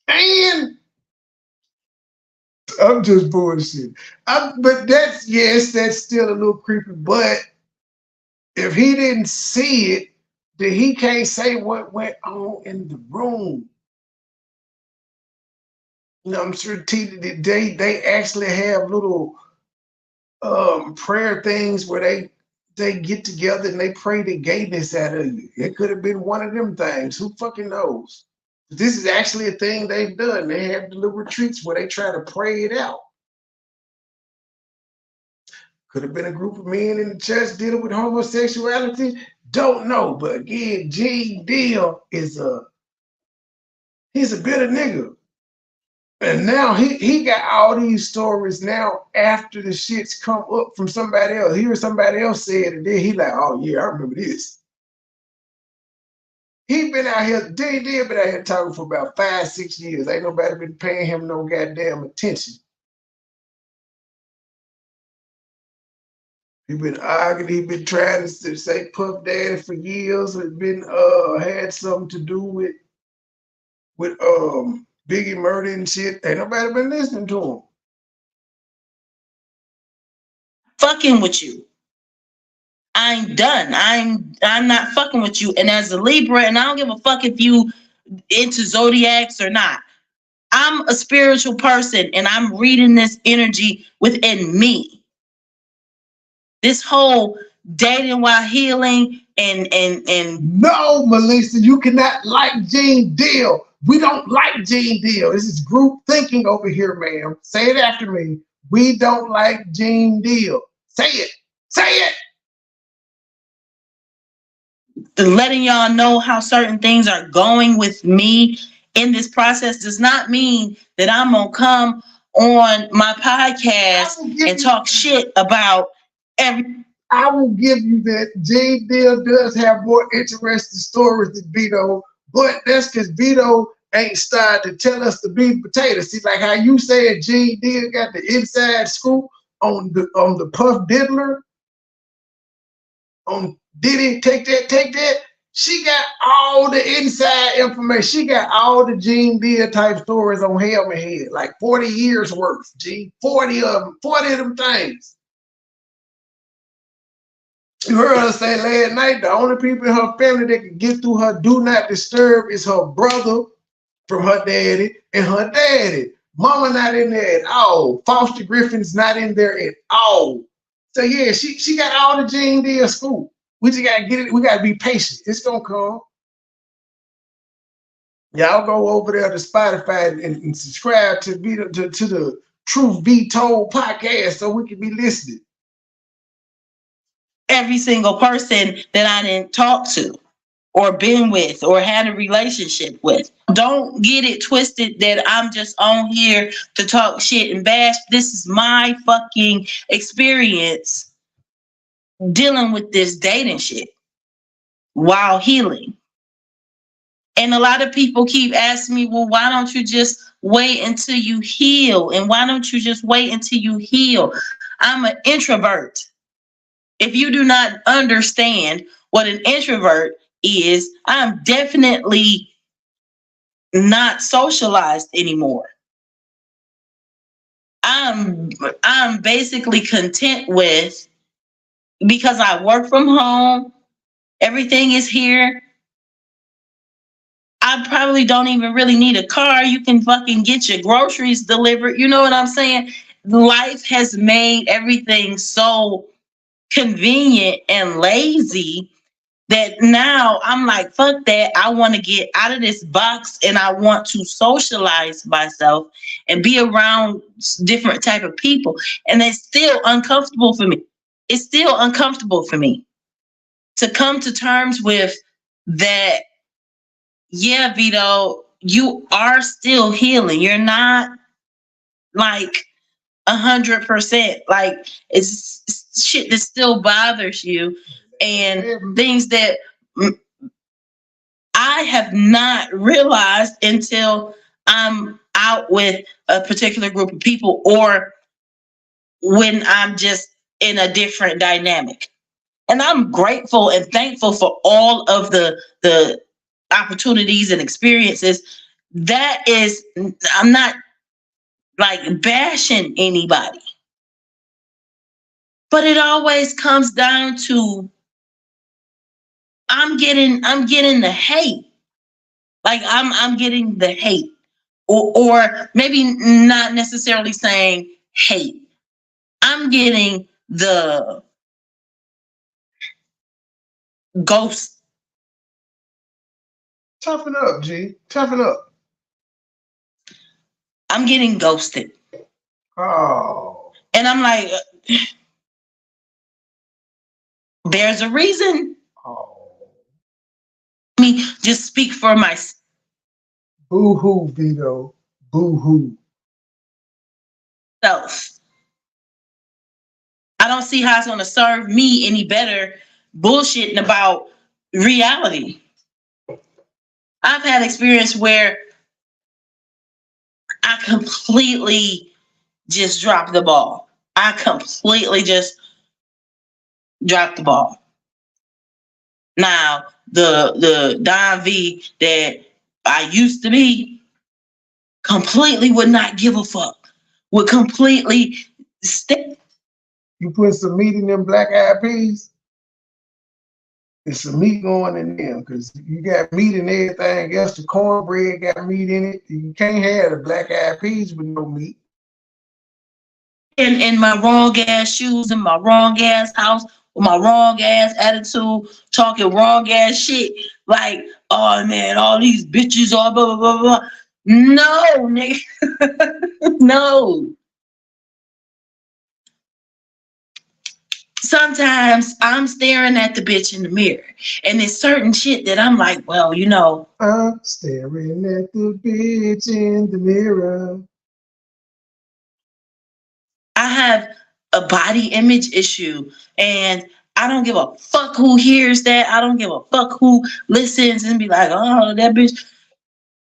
And I'm just bullshit. But that's still a little creepy. But if he didn't see it, then he can't say what went on in the room. You know, I'm sure they actually have little prayer things where they get together and they pray the gayness out of you. It could have been one of them things. Who fucking knows? This is actually a thing they've done. They have the little retreats where they try to pray it out. Could have been a group of men in the church dealing with homosexuality. don't know. But again, Gene Deal he's a bitter nigga. And now he got all these stories now after the shits come up from somebody else. He heard somebody else say it, and then he like, oh yeah, I remember this. He been out here, Gene Deal been out here talking for about 5-6 years. Ain't nobody been paying him no goddamn attention. He been arguing, he been trying to say Puff Daddy for years. It been had something to do with Biggie murder and shit. Ain't nobody been listening to him. Fucking with you. I'm done. I'm not fucking with you. And as a Libra, and I don't give a fuck if you into zodiacs or not. I'm a spiritual person, and I'm reading this energy within me. This whole dating while healing and no, Melissa, you cannot like Gene Deal. We don't like Gene Deal. This is group thinking over here, ma'am. Say it after me. We don't like Gene Deal. Say it. Say it. Letting y'all know how certain things are going with me in this process does not mean that I'm gonna come on my podcast and talk shit about every. I will give you that Gene Deal does have more interesting stories than Vito, but that's because Vito ain't started to tell us the meat and potatoes. See, like how you said Gene Deal got the inside scoop on the Puff Diddler. On Diddy, take that. She got all the inside information. She got all the Gene Deal type stories on Helmet Head, like 40 years worth, G. 40 of them things. You heard her say last night, the only people in her family that can get through her do not disturb is her brother from her daddy and her daddy. Mama not in there at all. Foster Griffin's not in there at all. So yeah, she got all the Gene Deal scoop. We just gotta get it. We gotta be patient. It's gonna come. Y'all go over there to Spotify and subscribe to the Truth Be Told podcast so we can be listening. Every single person that I didn't talk to or been with or had a relationship with. Don't get it twisted that I'm just on here to talk shit and bash. This is my fucking experience dealing with this dating shit while healing. And a lot of people keep asking me, well, why don't you just wait until you heal? And why don't you just wait until you heal? I'm an introvert. If you do not understand what an introvert is, I'm definitely not socialized anymore. I'm basically content with, because I work from home, everything is here. I probably don't even really need a car. You can fucking get your groceries delivered. You know what I'm saying? Life has made everything so convenient and lazy that now I'm like, fuck that. I want to get out of this box and I want to socialize myself and be around different type of people. And it's still uncomfortable for me. It's still uncomfortable for me to come to terms with that. Yeah, Vito, you are still healing. You're not like 100%. Like it's shit that still bothers you and things that I have not realized until I'm out with a particular group of people or when I'm just in a different dynamic. And I'm grateful and thankful for all of the opportunities and experiences. That is, I'm not like bashing anybody, but it always comes down to I'm getting the hate. Like I'm getting the hate, or maybe not necessarily saying hate. I'm getting the ghost. Toughen up, G. Toughen up. I'm getting ghosted. Oh. And I'm like, there's a reason. Oh. only just speak for myself. Boo hoo, Vito. Boo hoo. I don't see how it's going to serve me any better bullshitting about reality. I've had experience where I completely just dropped the ball. I completely just dropped the ball. Now, the Don V that I used to be completely would not give a fuck. Would completely stay. You put some meat in them black eyed peas? There's some meat going in them because you got meat in everything else. The cornbread got meat in it. You can't have the black eyed peas with no meat. In my wrong ass shoes, in my wrong ass house, with my wrong ass attitude, talking wrong ass shit. Like, oh man, all these bitches are blah, blah, blah, blah. No, nigga. No. Sometimes I'm staring at the bitch in the mirror, and there's certain shit that I'm like, well, you know. I'm staring at the bitch in the mirror. I have a body image issue, and I don't give a fuck who hears that. I don't give a fuck who listens and be like, oh, that bitch.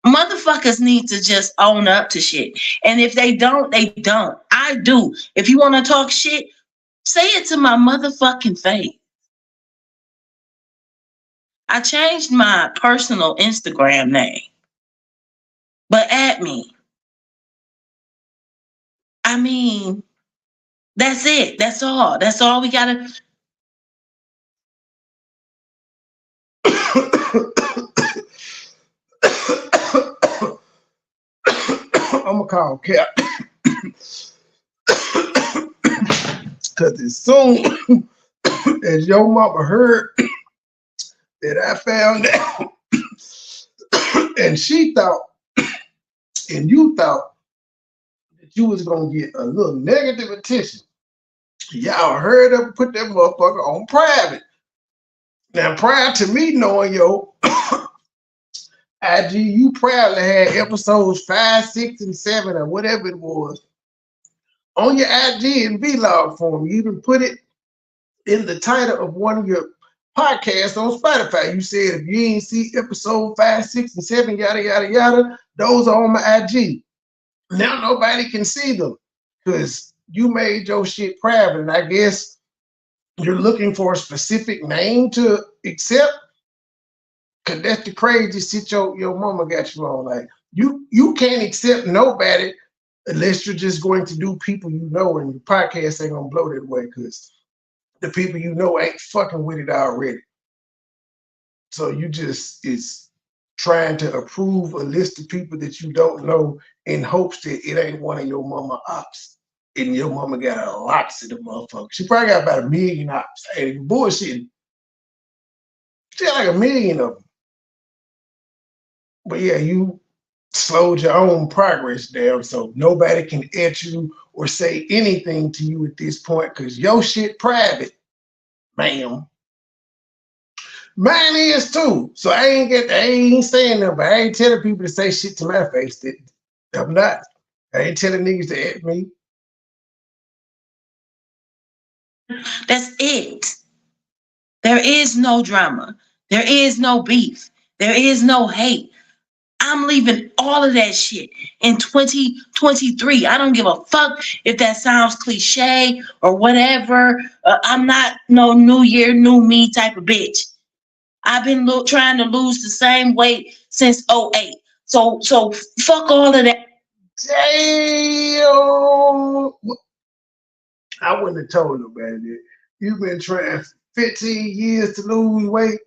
Motherfuckers need to just own up to shit. And if they don't, they don't. I do. If you want to talk shit, say it to my motherfucking face. I changed my personal Instagram name, but at me. I mean, that's it. That's all. That's all we gotta. I'm gonna call Cap. Cause as soon as your mama heard that I found out, and she thought, and you thought that you was gonna get a little negative attention, y'all heard her put that motherfucker on private. Now, prior to me knowing your IG, you probably had episodes 5, 6, and 7, or whatever it was, on your IG and vlog form. You even put it in the title of one of your podcasts on Spotify. You said if you ain't see episode 5, 6, and 7, yada, yada, yada, those are on my IG. Now nobody can see them because you made your shit private. And I guess you're looking for a specific name to accept. Cause that's the crazy shit your mama got you on. Like you can't accept nobody unless you're just going to do people you know, and your podcast ain't gonna blow that way because the people you know ain't fucking with it already. So you just is trying to approve a list of people that you don't know in hopes that it ain't one of your mama ops. And your mama got a lots of the motherfuckers. She probably got about 1 million ops. Hey, bullshit. She got like 1 million of them. But yeah, you slowed your own progress down, so nobody can at you or say anything to you at this point because your shit private, ma'am. Mine is too. So I ain't saying nothing, but I ain't telling people to say shit to my face. I'm not. I ain't telling niggas to at me. That's it. There is no drama. There is no beef. There is no hate. I'm leaving all of that shit in 2023. I don't give a fuck if that sounds cliche or whatever. I'm not no new year, new me type of bitch. I've been trying to lose the same weight since 08. So fuck all of that. Damn. I wouldn't have told nobody that. You've been trying 15 years to lose weight.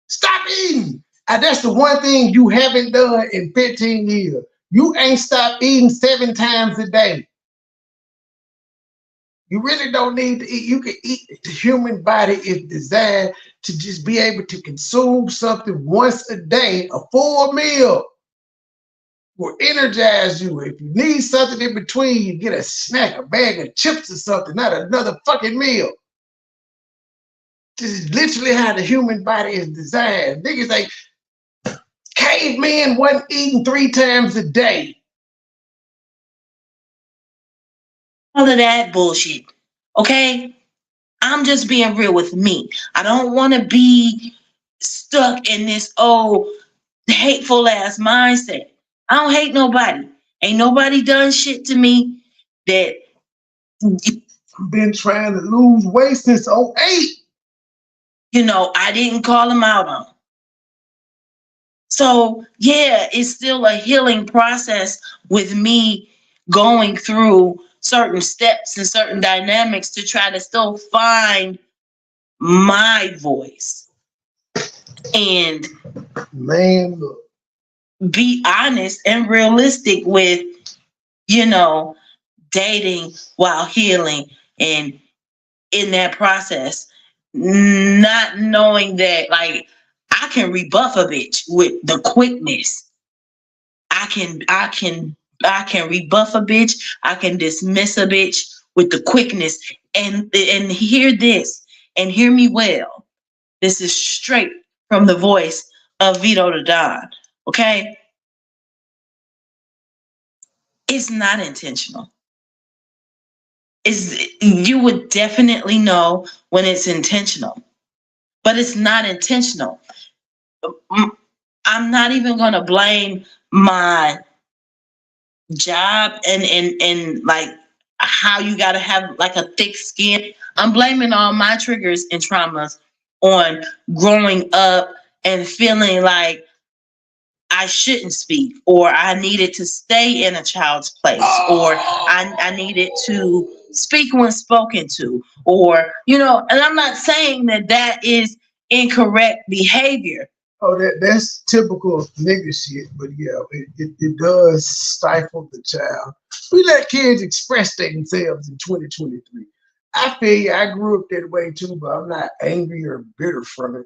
Stop eating. That's the one thing you haven't done in 15 years. You ain't stopped eating 7 times a day. You really don't need to eat. You can eat. The human body is designed to just be able to consume something once a day. A full meal will energize you. If you need something in between, you get a snack, a bag of chips or something, not another fucking meal. This is literally how the human body is designed. Niggas like, caveman wasn't eating 3 times a day. All of that bullshit. Okay? I'm just being real with me. I don't want to be stuck in this old hateful ass mindset. I don't hate nobody. Ain't nobody done shit to me that Been trying to lose weight since '08. I didn't call them out on. So yeah, it's still a healing process with me going through certain steps and certain dynamics to try to still find my voice and Man, look. be honest and realistic with, dating while healing and in that process, not knowing that like I can rebuff a bitch with the quickness. I can rebuff a bitch. I can dismiss a bitch with the quickness. And hear this and hear me well. This is straight from the voice of Vito the Don. Okay? It's not intentional. You would definitely know when it's intentional, but it's not intentional. I'm not even gonna blame my job and like how you gotta have like a thick skin. I'm blaming all my triggers and traumas on growing up and feeling like I shouldn't speak, or I needed to stay in a child's place, or I needed to speak when spoken to, or, and I'm not saying that is incorrect behavior. Oh, that's typical nigga shit, but yeah, it does stifle the child. We let kids express themselves in 2023. I feel you, I grew up that way too, but I'm not angry or bitter from it.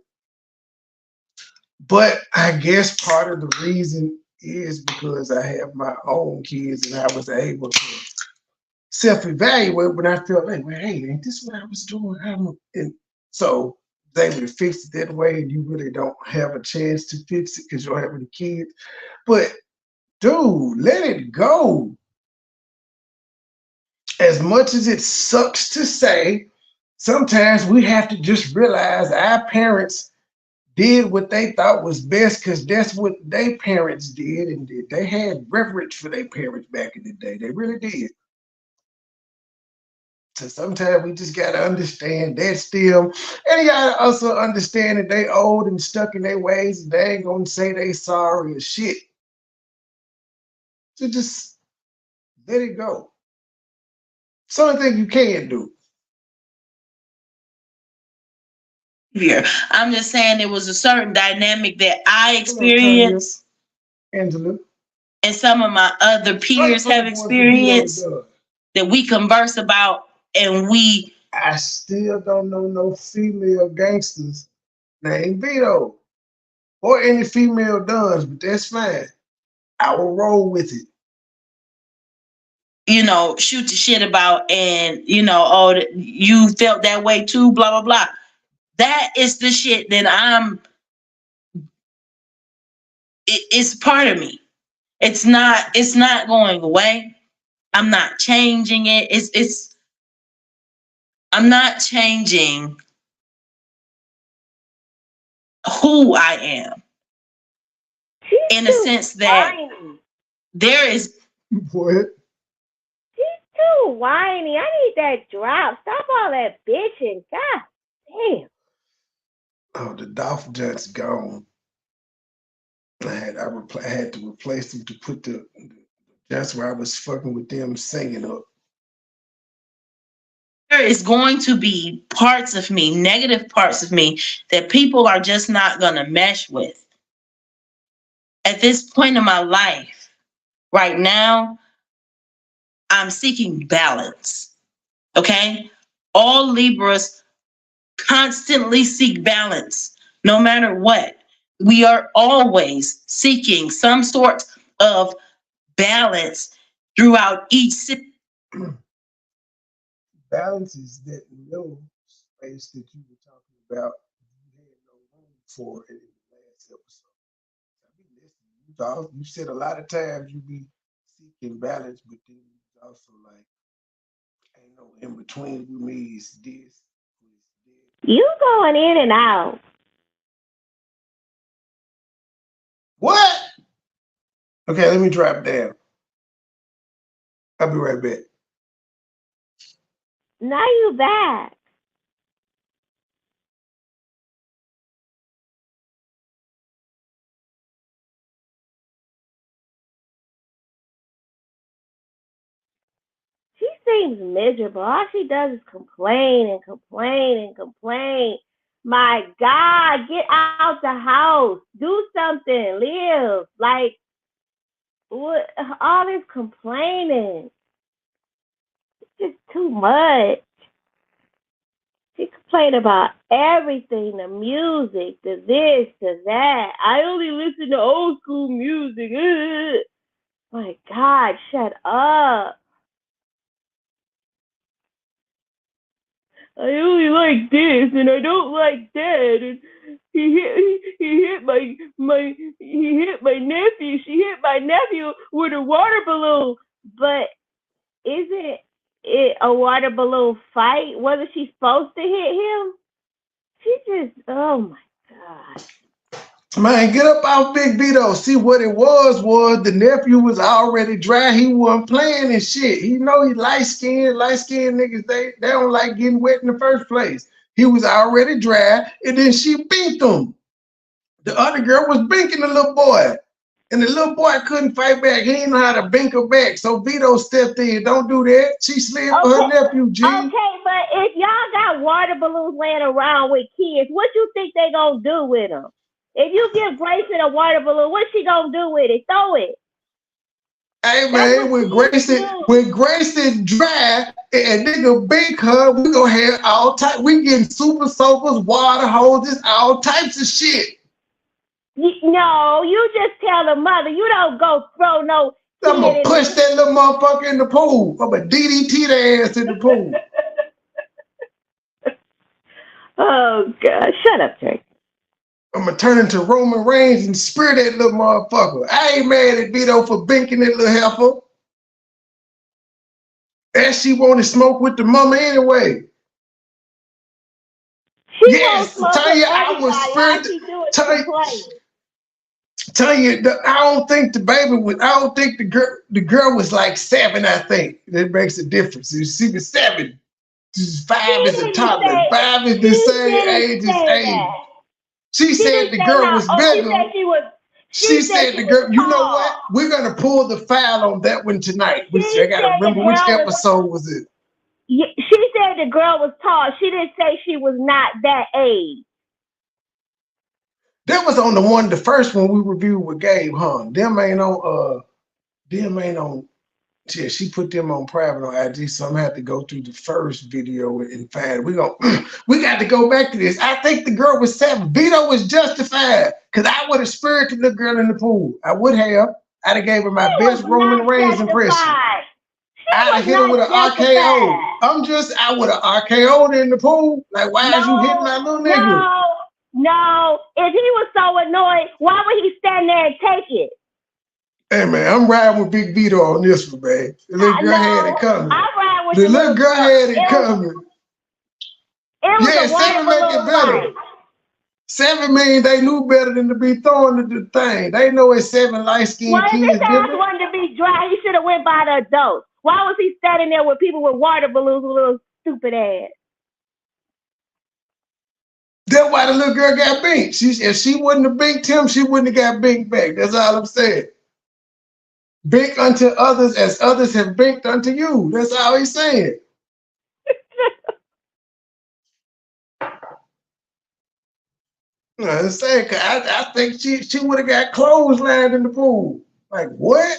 But I guess part of the reason is because I have my own kids and I was able to self-evaluate when I felt like, well, hey, ain't this what I was doing? And so they would fix it that way, and you really don't have a chance to fix it because you don't have any kids. But dude, let it go. As much as it sucks to say, sometimes we have to just realize our parents did what they thought was best because that's what their parents did and did. They had reverence for their parents back in the day. They really did. So sometimes we just gotta understand that still, and you gotta also understand that they old and stuck in their ways, and they ain't gonna say they sorry or shit. So just let it go. It's the only thing you can do. I'm just saying it was a certain dynamic that I experienced, Angela, and some of my other peers have experienced that we converse about, and I still don't know no female gangsters named Vito or any female Duns, but that's fine. I will roll with it. Shoot the shit about, and oh, you felt that way too, blah blah blah. That is the shit that it's part of me. It's not going away. I'm not changing it. I'm not changing who I am, in a sense that there is. What? She's too whiny. I need that drop. Stop all that bitching. God damn. Oh, the Dolph Junt's gone. I had to replace them to put that's where I was fucking with them singing up. There is going to be parts of me, negative parts of me, that people are just not going to mesh with. At this point in my life, right now, I'm seeking balance. Okay? All Libras constantly seek balance, no matter what. We are always seeking some sort of balance throughout each Balance is that little space that you were talking about. You had no room for it in the last episode. I've been listening You said a lot of times you be seeking balance, but then you also like ain't no in between with me. It's this. You going in and out. What? Okay, let me drop down. I'll be right back. Now you back. She seems miserable. All she does is complain and complain and complain. My God, get out the house. Do something. Live. Like, what? All this complaining. It's just too much. She complained about everything, the music, the this, the that. I only listen to old school music. Ugh. My God, shut up. I only like this and I don't like that. And he hit my nephew. She hit my nephew with a water balloon. But isn't it a water balloon fight? Wasn't she supposed to hit him? She just, oh my God. Man, get up out Big Vito. See what it was the nephew was already dry. He wasn't playing and shit. He know he light-skinned niggas, they don't like getting wet in the first place. He was already dry, and then she beat him. The other girl was binking the little boy. And the little boy couldn't fight back. He didn't know how to bink her back. So Vito stepped in. Don't do that. She slid for her nephew, G. Okay, but if y'all got water balloons laying around with kids, what you think they gonna do with them? If you give Grayson a water balloon, what's she gonna do with it? Throw it. Hey man, when Grayson dry and nigga bink her, we gonna have all types. We getting super soakers, water hoses, all types of shit. No, you just tell the mother. You don't go throw no. I'm gonna push that little motherfucker in the pool. I'm gonna DDT the ass in the pool. Oh God! Shut up, Trey. I'm gonna turn into Roman Reigns and spear that little motherfucker. I ain't mad at Vito for binking that little heifer. And she wanted smoke with the mama anyway. Yes, tell you I was spirit. Tell you, I don't think the baby was. I don't think the girl was like 7. I think that makes a difference. She was 7. 5 is a toddler. 5 is the same age as 8. She said the girl was bigger. She said the girl. You know what? We're gonna pull the file on that one tonight. I gotta remember which episode was it. She said the girl was tall. She didn't say she was not that age. That was on the first one we reviewed with Gabe, huh? Them ain't on. Yeah, she put them on private on IG, so I'm gonna have to go through the first video and find. We got to go back to this. I think the girl was 7. Vito was justified because I would have spared the little girl in the pool. I would have. I'd have gave her my best Roman Reigns impression. I'd have hit her with an RKO. I would have RKO'd in the pool. Like, why is you hitting my little nigga? No. If he was so annoyed, why would he stand there and take it? Hey man, I'm riding with Big Vito on this one, man. The little girl had it coming. I ride with the little girl had it coming. It was a 7 make it better. Fight. 7 means they knew better than to be throwing the thing. They know it's 7 light-skinned kids. Well, if his ass wanted to be dry, he should have went by the adults. Why was he standing there with people with water balloons with little stupid ass? That's why the little girl got binked. If she wouldn't have binked him, she wouldn't have got binked back. That's all I'm saying. Bink unto others as others have binked unto you. That's all he's saying. I'm saying, cause I think she would have got clotheslined in the pool. Like, what?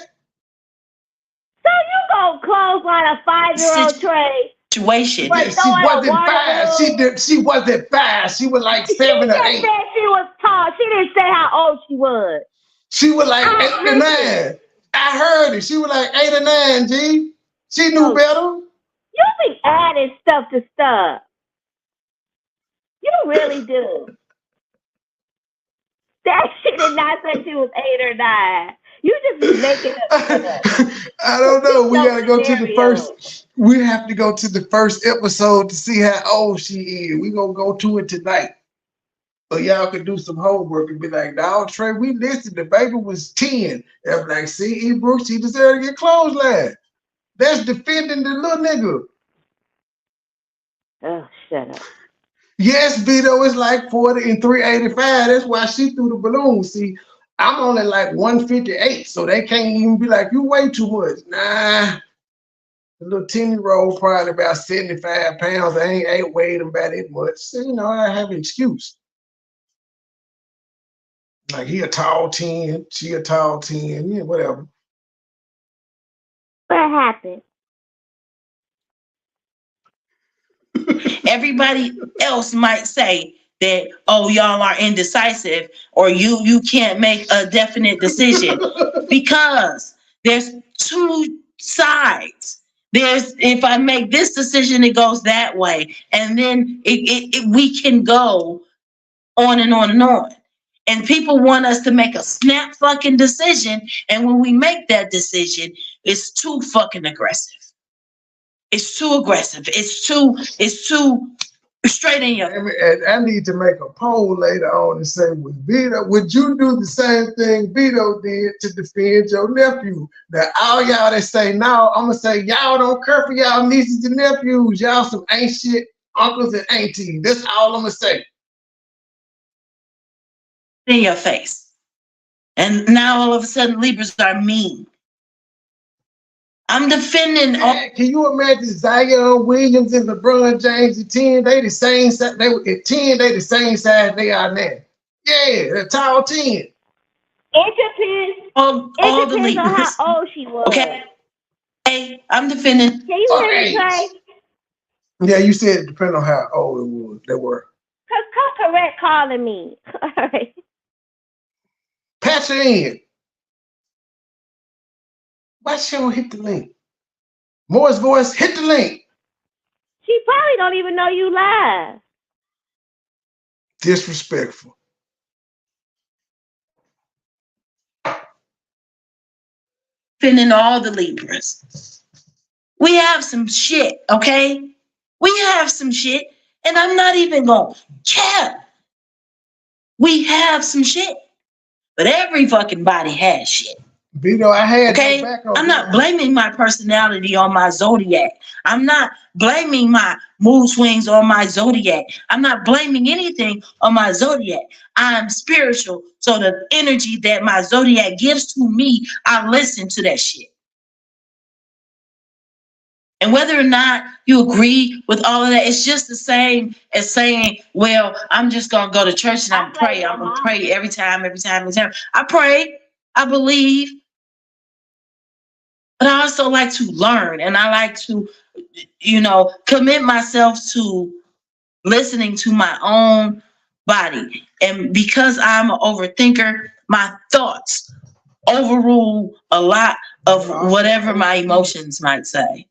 So you gonna clothesline a 5-year-old Trey? Situation. Yeah, she wasn't 5. She wasn't 5. She was like 7 or 8. She said she was tall. She didn't say how old she was. She was like 8 or 9. I heard it. She was like 8 or 9, G. She knew better. You be adding stuff to stuff. You really do. That shit did not say she was 8 or 9. You just be making up stuff. I don't know. We gotta go to the scenarios. first. We have to go to the first episode to see how old she is. We gonna go to it tonight. So y'all can do some homework and be like, "Dog, Trey, we listened. The baby was 10." They're like, "See, E. Brooks, he deserved to get clothesline." That's defending the little nigga. Oh, shut up. Yes, Vito is like 40 and 385. That's why she threw the balloon. See, I'm only like 158, so they can't even be like, "You weigh too much." Nah, the little 10-year-old probably about 75 pounds. I ain't weighed him about that much. So, you know, I have an excuse. Like he a tall 10, she a tall 10, yeah, whatever. What happened? Everybody else might say that, oh, y'all are indecisive or you can't make a definite decision because there's two sides. There's, if I make this decision, it goes that way. And then we can go on and on and on. And people want us to make a snap fucking decision. And when we make that decision, it's too fucking aggressive. It's too aggressive. It's too straight in your. And I need to make a poll later on and say, Vito, would you do the same thing Vito did to defend your nephew? Now, all y'all that say no, I'm gonna say y'all don't care for y'all nieces and nephews. Y'all some ain't shit uncles and aunties. That's all I'm gonna say. In your face. And now all of a sudden Libras are mean. I'm defending. Man, can you imagine Zion Williams and LeBron James at 10? They the same size. They were at 10. They the same size they are now. Yeah, the tall 10. It depends. All It the depends on Libras. how old she was. Okay. Hey, I'm defending. Can you hear me, Trey? Yeah, you said it depends on how old it was. They were. Come correct calling me. All right. Patch her in. Why she don't hit the link? Moore's voice, hit the link. She probably don't even know you live. Disrespectful. Defending all the Libras. We have some shit, okay? We have some shit, and I'm not even gonna care. We have some shit, but every fucking body has shit. Vito, I had okay. back on I'm not blaming my personality on my zodiac. I'm not blaming my mood swings on my zodiac. I'm not blaming anything on my zodiac. I'm spiritual, so the energy that my zodiac gives to me, I listen to that shit. And whether or not you agree with all of that, it's just the same as saying, well, I'm just going to go to church and I'm pray. I'm going to pray every time. I pray, I believe, but I also like to learn and I like to, commit myself to listening to my own body. And because I'm an overthinker, my thoughts overrule a lot of whatever my emotions might say.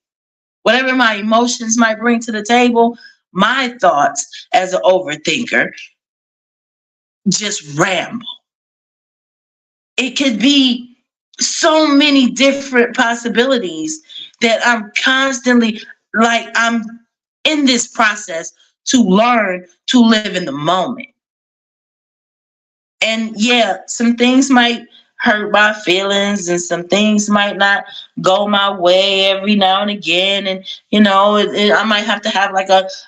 Whatever my emotions might bring to the table, my thoughts as an overthinker just ramble. It could be so many different possibilities that I'm constantly, I'm in this process to learn to live in the moment. And yeah, some things might hurt my feelings and some things might not go my way every now and again. And, I might have to have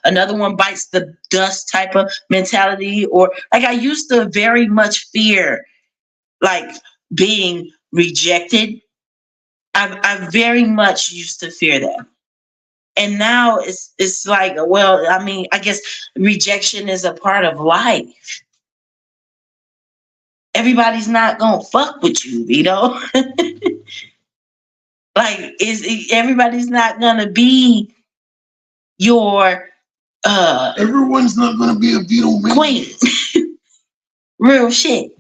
another one bites the dust type of mentality, or I used to very much fear being rejected. I very much used to fear that. And now it's I guess rejection is a part of life. Everybody's not gonna fuck with you, everybody's not gonna be your everyone's not gonna be a Vito man. Queen. Real shit.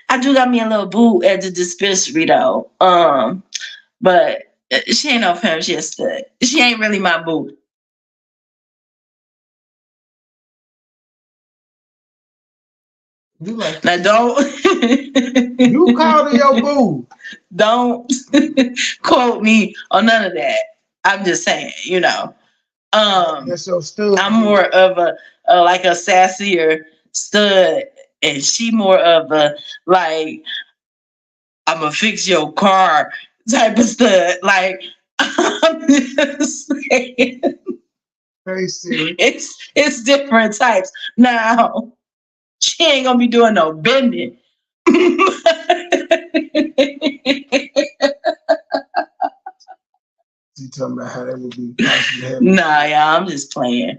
I do got me a little boo at the dispensary though. But she ain't no femme, she a stud. She ain't really my boo. You like Now don't you called her your boo. don't quote me on none of that. I'm just saying, you know. That's your stud. I'm more of a like a sassier stud, and she more of a like I'm gonna fix your car type of stud. Like I'm just saying, Hey Siri. it's different types. Now she ain't gonna be doing no bending. She talking about how that would be possible to happen. Nah, yeah, I'm just playing.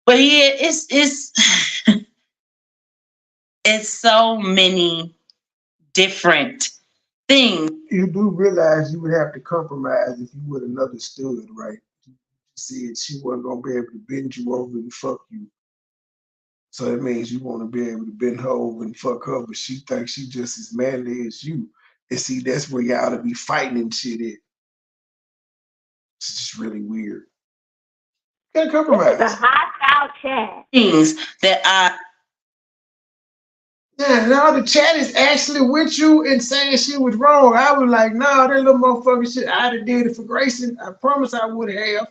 But yeah, it's it's so many different things. You do realize you would have to compromise if you with another stud, right? You said she wasn't gonna be able to bend you over and fuck you. So that means you want to be able to bend her over and fuck her, but she thinks she just as manly as you. And see, that's where y'all to be fighting and shit at. It's just really weird. You gotta compromise. This is a hostile chat. Things that Yeah, now the chat is actually with you and saying she was wrong. I was like, nah, that little motherfucker shit, I'd have did it for Grayson. I promise I would have.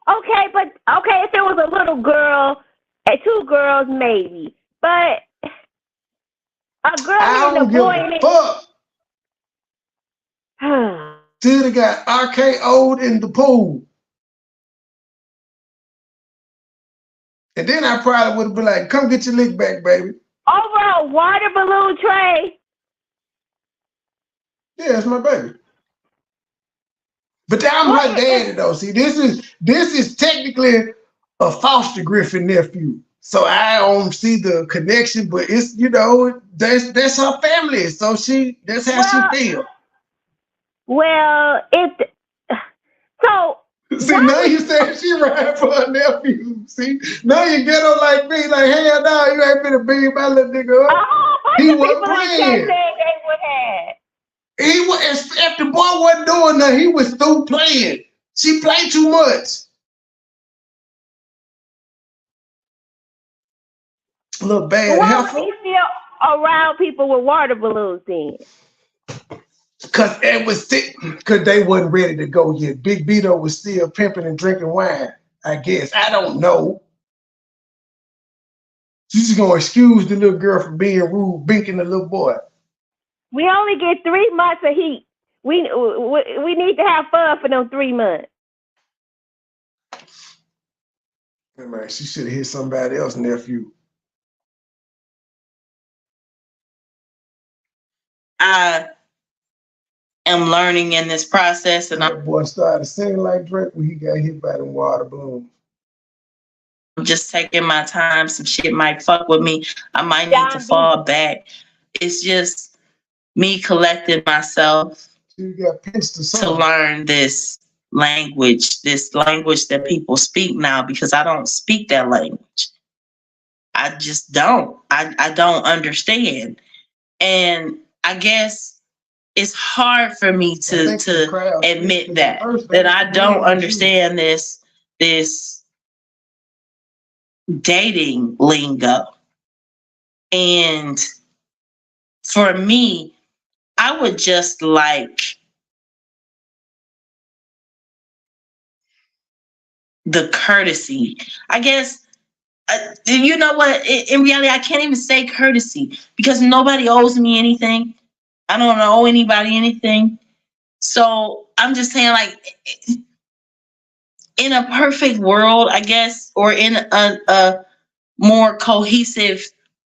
Okay, but okay, if it was a little girl and two girls, maybe. But a girl I and don't a give boy a fuck. Still they got RKO'd in the pool. And then I probably would have been like, come get your lick back, baby. Over a water balloon tray. Yeah, it's my baby. But I'm her daddy though. See, this is technically a foster Griffin nephew. So I don't see the connection, but it's that's her family. So that's how she feels. Well, See, now you saying she riding for her nephew. See, now you get her like me, like, hell no, you ain't finna beat my little nigga up. He wasn't playing. He was, if the boy wasn't doing nothing, he was through playing. She played too much. A little bad heifer. Why was he still around people with water balloons then? Cause they wasn't ready to go yet. Big Vito was still pimping and drinking wine, I guess. I don't know. She's just gonna excuse the little girl from being rude, binking the little boy. We only get 3 months of heat. We need to have fun for them 3 months. Hey man, she should have hit somebody else, nephew. I am learning in this process, and that boy started singing like Drake when he got hit by them water balloons. I'm just taking my time. Some shit might fuck with me. I might need to fall back. It's just me collecting myself to learn this language that people speak now, because I don't speak that language. I just don't. I don't understand. And I guess it's hard for me to admit that I don't understand this dating lingo. And for me, I would just like the courtesy. I guess, you know what? In reality, I can't even say courtesy because nobody owes me anything. I don't owe anybody anything. So I'm just saying, like, in a perfect world, I guess, or in a more cohesive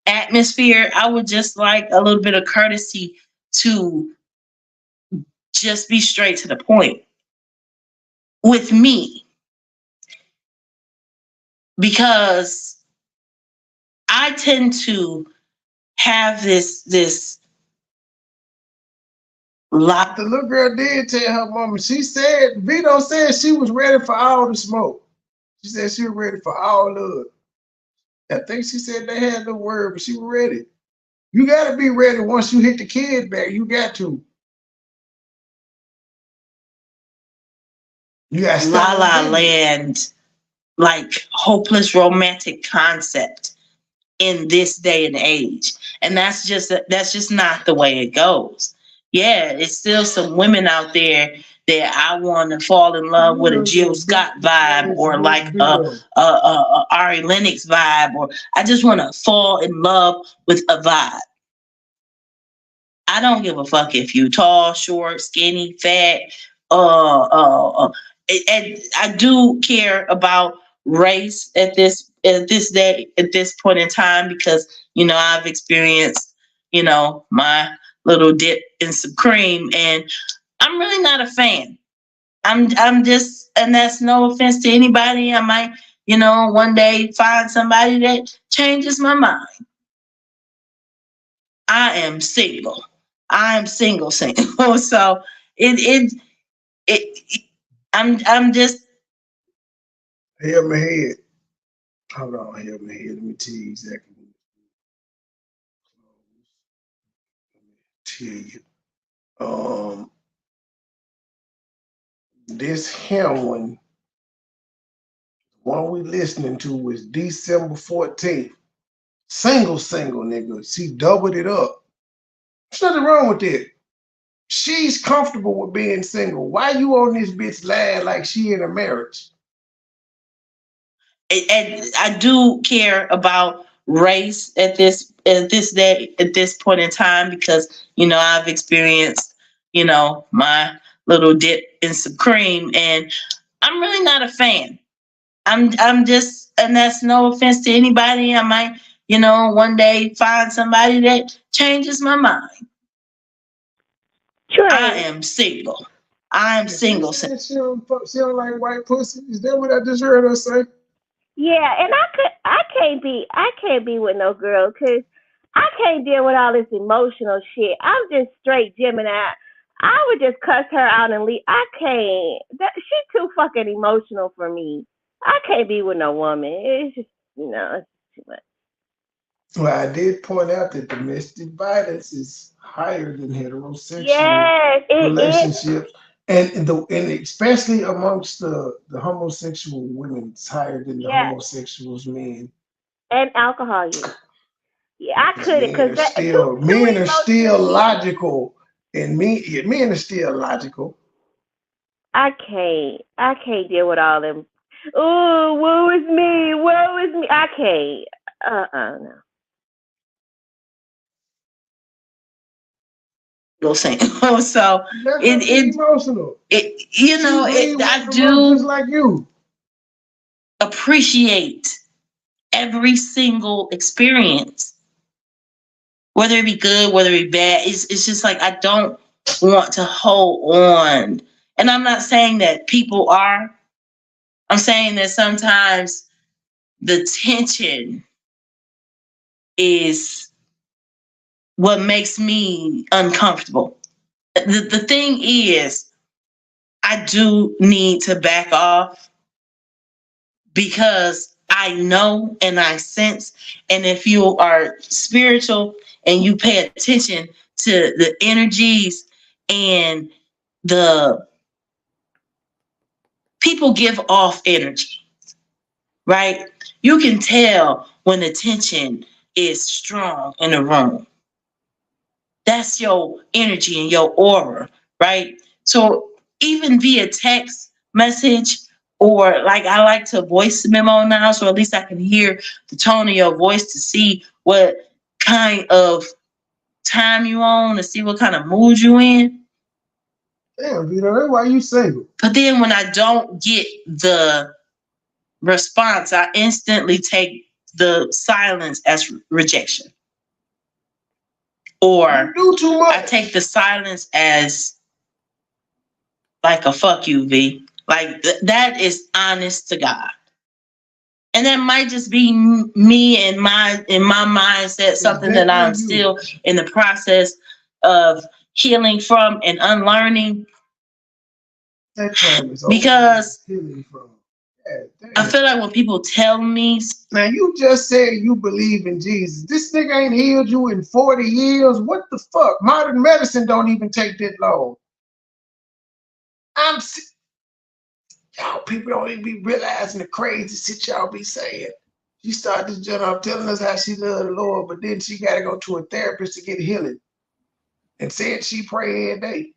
atmosphere, I would just like a little bit of courtesy to just be straight to the point with me. Because I tend to have this lot. The little girl did tell her mama, Vito said she was ready for all the smoke. She said she was ready for all of it. I think she said they had no word, but she was ready. You gotta be ready once you hit the kid back. You got to. You got La La Land, like hopeless romantic concept. in this day and age. And that's just not the way it goes. Yeah, it's still some women out there that I want to fall in love with a Jill Scott vibe, or like a Ari Lennox vibe, or I just want to fall in love with a vibe. I don't give a fuck if you tall, short, skinny, fat. And I do care about race at this point in time, because I've experienced my little dip in some cream, and I'm really not a fan. I'm just, and that's no offense to anybody. I might one day find somebody that changes my mind. I am single. I'm single. So it I'm just. Held my head. Hold on, held my head. Let me tell you exactly. Tell you. This heroin, one we listening to, was December 14th. Single, nigga. She doubled it up. There's nothing wrong with that. She's comfortable with being single. Why you on this bitch lad like she in a marriage? And I do care about race at this point in time, because I've experienced my little dip in some cream, and I'm really not a fan. I'm just, and that's no offense to anybody. I might one day find somebody that changes my mind. Trey. I am single. I'm single. She don't like white pussy. Is that what I just heard her say? Yeah, and I can't be with no girl, because I can't deal with all this emotional shit. I'm just straight Gemini. I would just cuss her out and leave. I can't. She's too fucking emotional for me. I can't be with no woman. It's just, it's too much. Well, I did point out that domestic violence is higher than heterosexual relationships. And especially amongst the homosexual women, it's higher than the homosexuals men. And alcohol use. Yeah, I couldn't, because men are still logical, and men are still logical. I can't deal with all them. Oh, woe is me. I can't. No. So it's emotional. I do just like you appreciate every single experience, whether it be good, whether it be bad. It's just like, I don't want to hold on. And I'm not saying that people are. I'm saying that sometimes the tension is what makes me uncomfortable. The thing is, I do need to back off, because I know and I sense, and if you are spiritual and you pay attention to the energies, and the people give off energy, right? You can tell when the tension is strong in a room. That's your energy and your aura, right? So even via text message, or like, I like to voice memo now, so at least I can hear the tone of your voice to see what kind of time you on, to see what kind of mood you in. Damn, Vito, that's why you single. But then when I don't get the response, I instantly take the silence as rejection. Or you do too much. I take the silence as like a fuck you, V. Like that is honest to God. And that might just be me and in my mindset, something that I'm still in the process of healing from and unlearning. Because I feel like when people tell me, now you just said you believe in Jesus. This nigga ain't healed you in 40 years. What the fuck? Modern medicine don't even take that long. Y'all people don't even be realizing the crazy shit y'all be saying. She started this journey off telling us how she loved the Lord, but then she got to go to a therapist to get healing. And said she pray every day.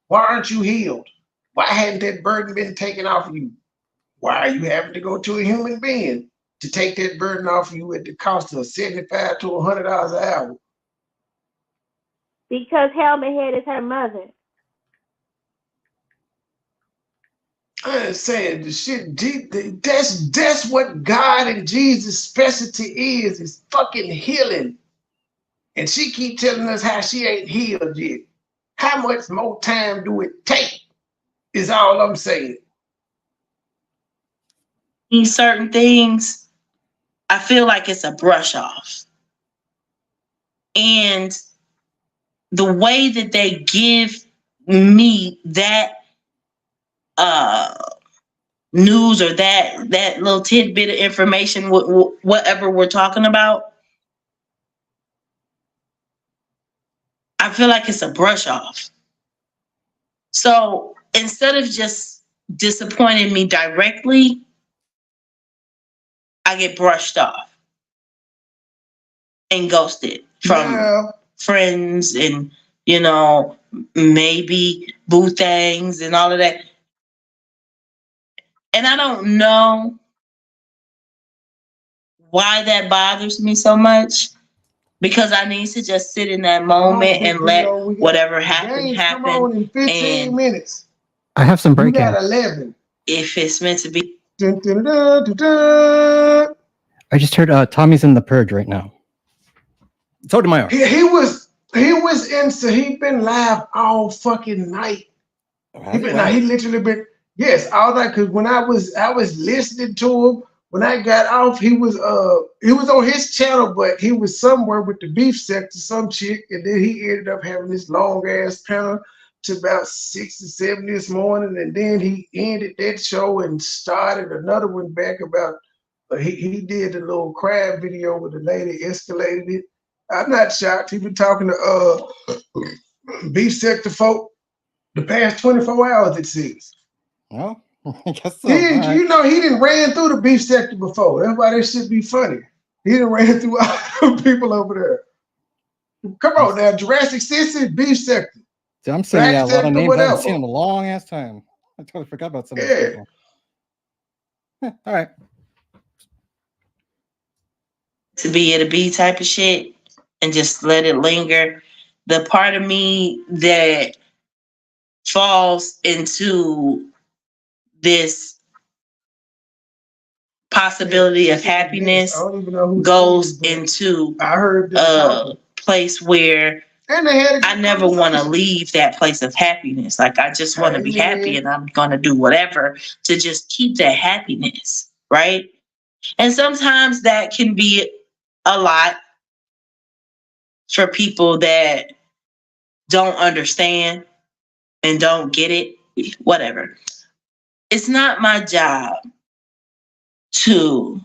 Why aren't you healed? Why hadn't that burden been taken off of you? Why are you having to go to a human being to take that burden off of you at the cost of $75 to $100 an hour? Because Helmet Head is her mother. I'm saying the shit. That's what God and Jesus' specialty is fucking healing. And she keep telling us how she ain't healed yet. How much more time do it take? Is all I'm saying. In certain things, I feel like it's a brush off. And the way that they give me that news or that little tidbit of information, whatever we're talking about, I feel like it's a brush off. So instead of just disappointing me directly, I get brushed off and ghosted from friends and, maybe boo things and all of that. And I don't know why that bothers me so much, because I need to just sit in that moment and let whatever happen. Come on in 15 minutes. I have some breaking. You got 11. If it's meant to be. Dun, dun, dun, dun, dun. I just heard Tommy's in the purge right now. So am I. He was in, so he been live all fucking night. He literally been, yes, all that, because when I was listening to him, when I got off, he was on his channel, but he was somewhere with the beef sector, some chick, and then he ended up having this long ass panel to about 6 or 7 this morning, and then he ended that show and started another one back about. He did a little crab video with the lady, escalated it. I'm not shocked. He been talking to beef sector folk the past 24 hours, it seems. Well, I guess so. He didn't ran through the beef sector before. That's why that should be funny. He didn't ran through all the people over there. Come on now, Jurassic City, beef sector. See, I'm saying a lot of names. I haven't seen him a long ass time. I totally forgot about some of these people. Yeah, all right. To be at a B type of shit and just let it linger. The part of me that falls into this possibility of happiness goes into a place where I never want to leave that place of happiness. Like, I just want to be happy, and I'm going to do whatever to just keep that happiness, right? And sometimes that can be a lot for people that don't understand and don't get it, whatever. It's not my job to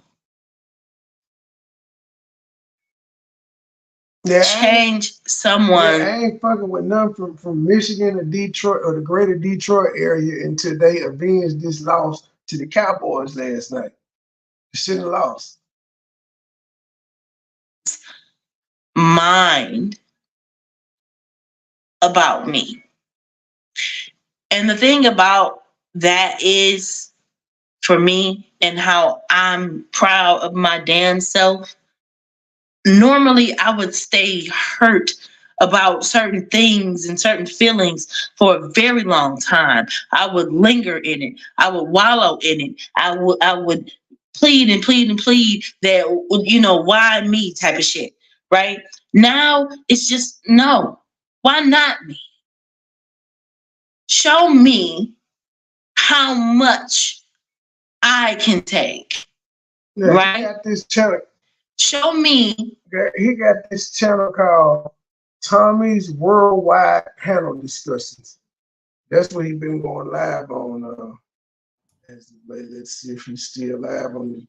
change someone. I ain't fucking with none from Michigan or Detroit or the greater Detroit area until they avenge this loss to the Cowboys last night. They shouldn't have lost. Mind about me. And the thing about that is, for me, and how I'm proud of my damn self, normally I would stay hurt about certain things and certain feelings for a very long time. I would linger in it. I would wallow in it. I would plead and plead and plead that, why me type of shit, right? Now it's just, no, why not me? Show me how much I can take, right? He got this channel. Show me. He got this channel called Tommy's Worldwide Panel Discussions. That's what he's been going live on. Let's see if he's still live on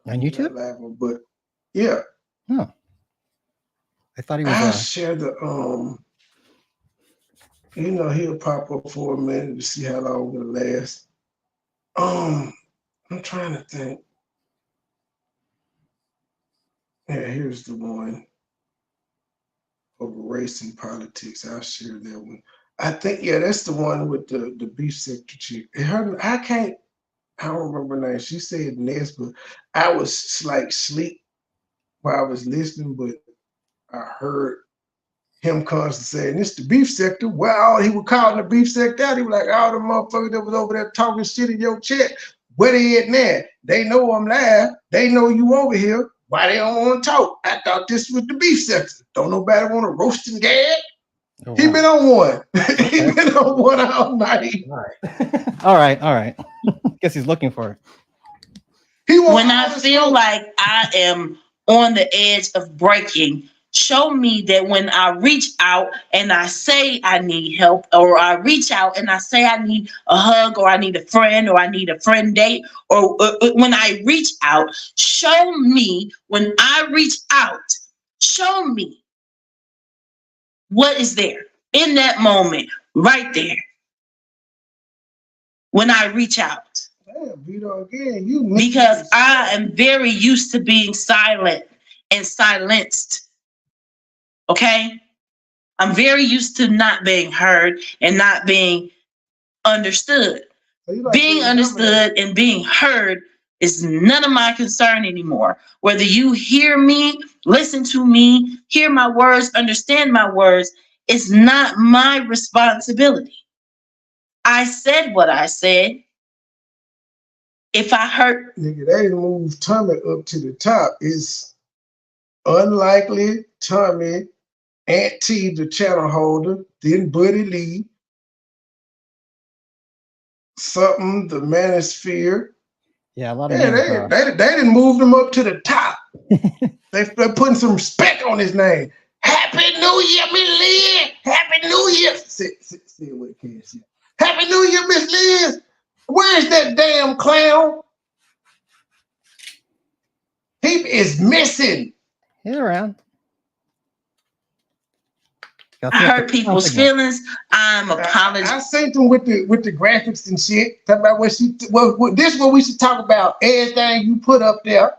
YouTube. Live on, but yeah. Oh. I thought he was. I'll share the he'll pop up for a minute to see how long it'll last. I'm trying to think. Yeah, here's the one over race and politics. I'll share that one. I think, yeah, that's the one with the beef sector chick. I don't remember her name. She said Ness, but I was like sleep while I was listening, but I heard him constantly saying, "This the beef sector." Well, he was calling the beef sector out. He was like, all the motherfuckers that was over there talking shit in your chat, where they at now? They know I'm live. They know you over here. Why they don't want to talk? I thought this was the beef sector. Don't nobody want to roast and gag? Oh, wow. He been on one. He been on one all night. All right. all right. Guess he's looking for it. When I feel like I am on the edge of breaking, show me that when I reach out and I say I need help, or I reach out and I say I need a hug, or I need a friend, or I need a friend date, or when I reach out, show me when I reach out, show me what is there in that moment, right there, when I reach out. Damn, Vito, again, because I am very used to being silent and silenced. Okay? I'm very used to not being heard and not being understood. So being understood and being heard is none of my concern anymore. Whether you hear me, listen to me, hear my words, understand my words, it's not my responsibility. I said what I said. If I hurt, nigga, they moved Tommy up to the top. It's Unlikely, Tommy, Aunt T, the channel holder, then Buddy Lee, something, the Manosphere. Yeah, a lot of they didn't move him up to the top. They're putting some respect on his name. Happy New Year, Miss Liz. Happy New Year. Say it with a kiss. Happy New Year, Miss Liz. Where's that damn clown? He is missing. He's around. I hurt people's feelings. I'm apologizing. I sent them with the graphics and shit. Talk about this is what we should talk about. Everything you put up there,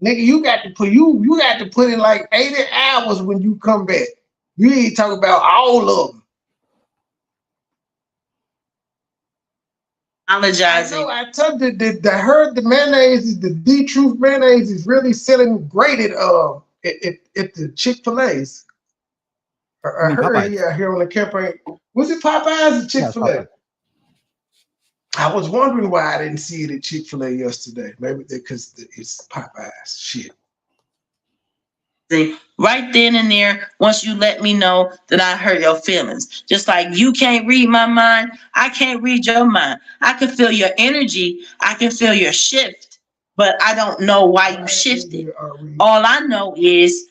nigga. You got to put in like 80 hours when you come back. You ain't talk about all of them. Apologizing. I told you that I heard the mayonnaise, the D-Truth mayonnaise is really selling great at the Chick-fil-A's. I heard he out here on the campaign. Was it Popeyes or Chick-fil-A? Yeah, I was wondering why I didn't see it at Chick-fil-A yesterday. Maybe because it's Popeyes. Shit. Right then and there, once you let me know that I hurt your feelings. Just like you can't read my mind, I can't read your mind. I can feel your energy. I can feel your shift, but I don't know why you shifted. All I know is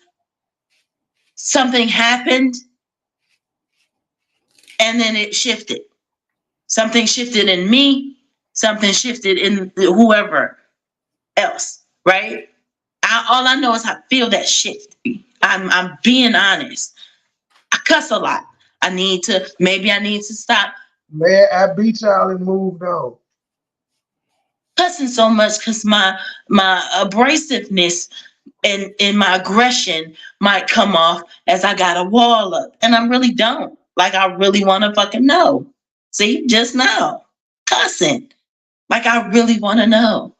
something happened and then it shifted. Something shifted in me. Something shifted in whoever else, right? All I know is I feel that shift. I'm being honest. I cuss a lot. Maybe I need to stop. Man, I beat y'all and moved on. Cussing so much because my abrasiveness and my aggression might come off as I got a wall up. And I really don't. Like I really want to fucking know. See, just now. Cussing. Like I really want to know.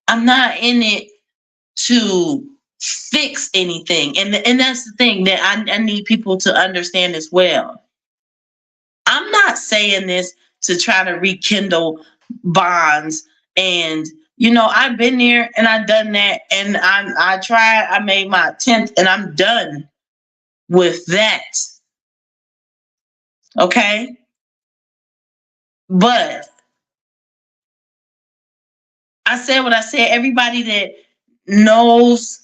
I'm not in it to fix anything. And that's the thing that I need people to understand as well. I'm not saying this to try to rekindle bonds. And, I've been there and I've done that. And I tried, I made my attempt and I'm done with that. Okay? But I said what I said. Everybody that knows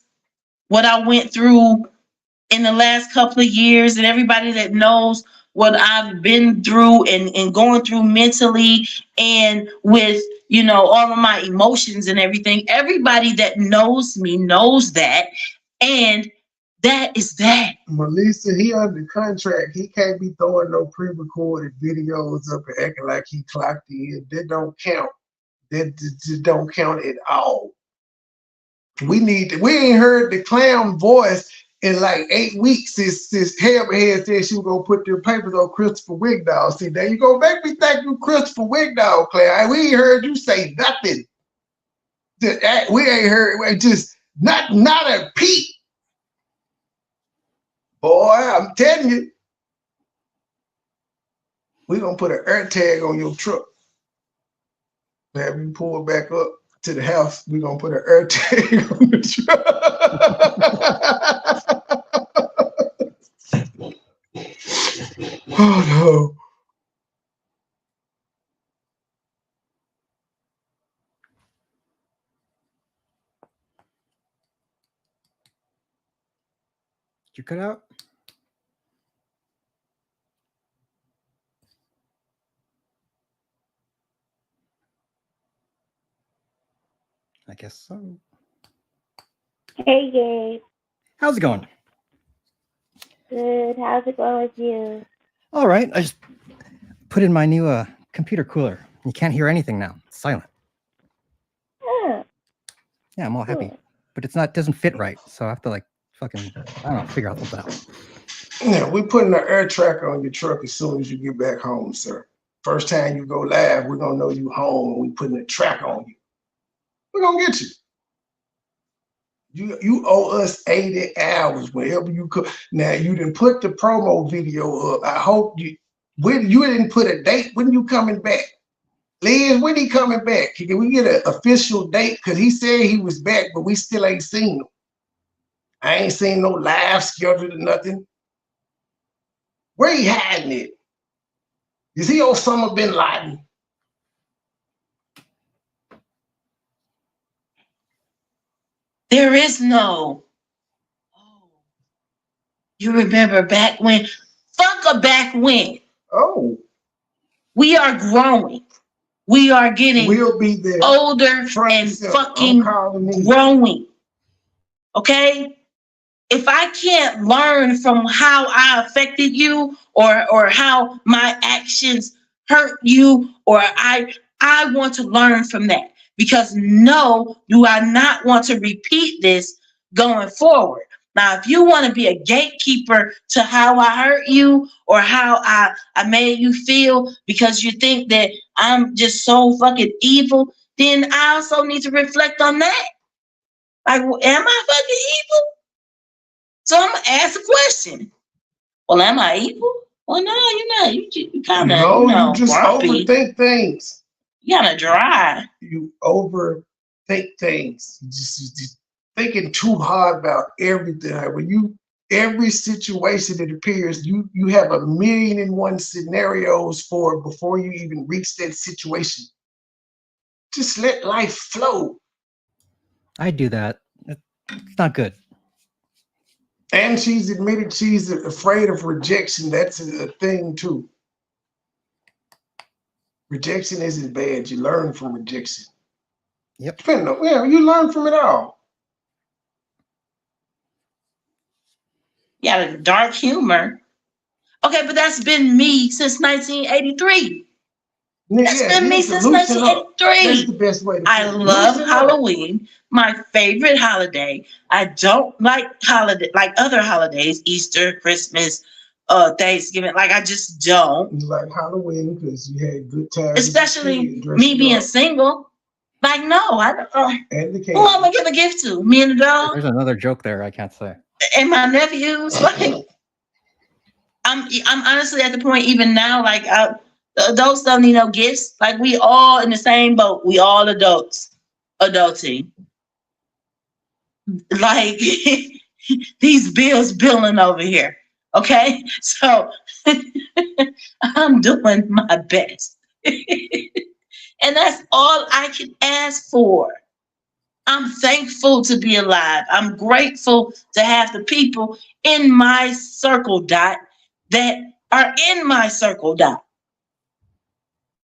what I went through in the last couple of years, and everybody that knows what I've been through and going through mentally and with, all of my emotions and everything, everybody that knows me knows that. And that is that. Melissa, he under contract. He can't be throwing no pre-recorded videos up and acting like he clocked in. That don't count. That don't count at all. We ain't heard the clown voice in like 8 weeks since Hammerhead said she was gonna put them papers on Christopher Wigdall. See, there you go, make me thank you, Christopher Wigdall, Claire. We ain't heard you say nothing. We ain't heard just not a peep. Boy, I'm telling you, we gonna put an air tag on your truck. Have you pull back up to the house, we gonna put an air tag on the truck. Oh no. Did you cut out? I guess so. Hey, Gabe. How's it going? Good. How's it going with you? All right. I just put in my new computer cooler. You can't hear anything now. It's silent. Yeah. Yeah, I'm all happy. But it doesn't fit right. So I have to like fucking, I don't know, figure out something else. Yeah, we putting an air tracker on your truck as soon as you get back home, sir. First time you go live, we're gonna know you home and we putting a track on you. We're gonna get you. You owe us 80 hours wherever you could. Now you didn't put the promo video up. I hope you didn't put a date. When you coming back? Liz, when he coming back? Can we get an official date? Because he said he was back, but we still ain't seen him. I ain't seen no live schedule or nothing. Where he hiding it? Is he Osama bin Laden? There is no. Oh, you remember back when? Fuck a back when. Oh. We are growing. We are getting we'll be there. Older and fucking growing. Okay? If I can't learn from how I affected you or how my actions hurt you, or I want to learn from that. Because no, do I not want to repeat this going forward. Now, if you want to be a gatekeeper to how I hurt you or how I made you feel because you think that I'm just so fucking evil, then I also need to reflect on that. Like, am I fucking evil? So I'm going to ask a question. Well, am I evil? Well, no, you're not. You kind of, you just grumpy. Overthink things. You kind of dry. You overthink things. You just thinking too hard about everything. When every situation that appears, you have 1,000,001 scenarios for before you even reach that situation. Just let life flow. I do that. It's not good. And she's admitted she's afraid of rejection. That's a thing too. Rejection isn't bad. You learn from rejection. Yep. You learn from it all. You got a dark humor. Okay, but that's been me since 1983. That's been me since 1983. That's the best way to I love Halloween, my favorite holiday. I don't like other holidays, Easter, Christmas, Thanksgiving. Like, I just don't. You like Halloween because you had good times. Especially me being single. Like, no, I don't. Who am I gonna give a gift to? Me and the dog? There's another joke there I can't say. And my nephews. Like, I'm honestly at the point even now, like, the adults don't need no gifts. Like, we all in the same boat. We all adults. Adulting. Like, these bills billing over here. Okay? So, I'm doing my best. And that's all I can ask for. I'm thankful to be alive. I'm grateful to have the people in my circle dot that are in my circle dot.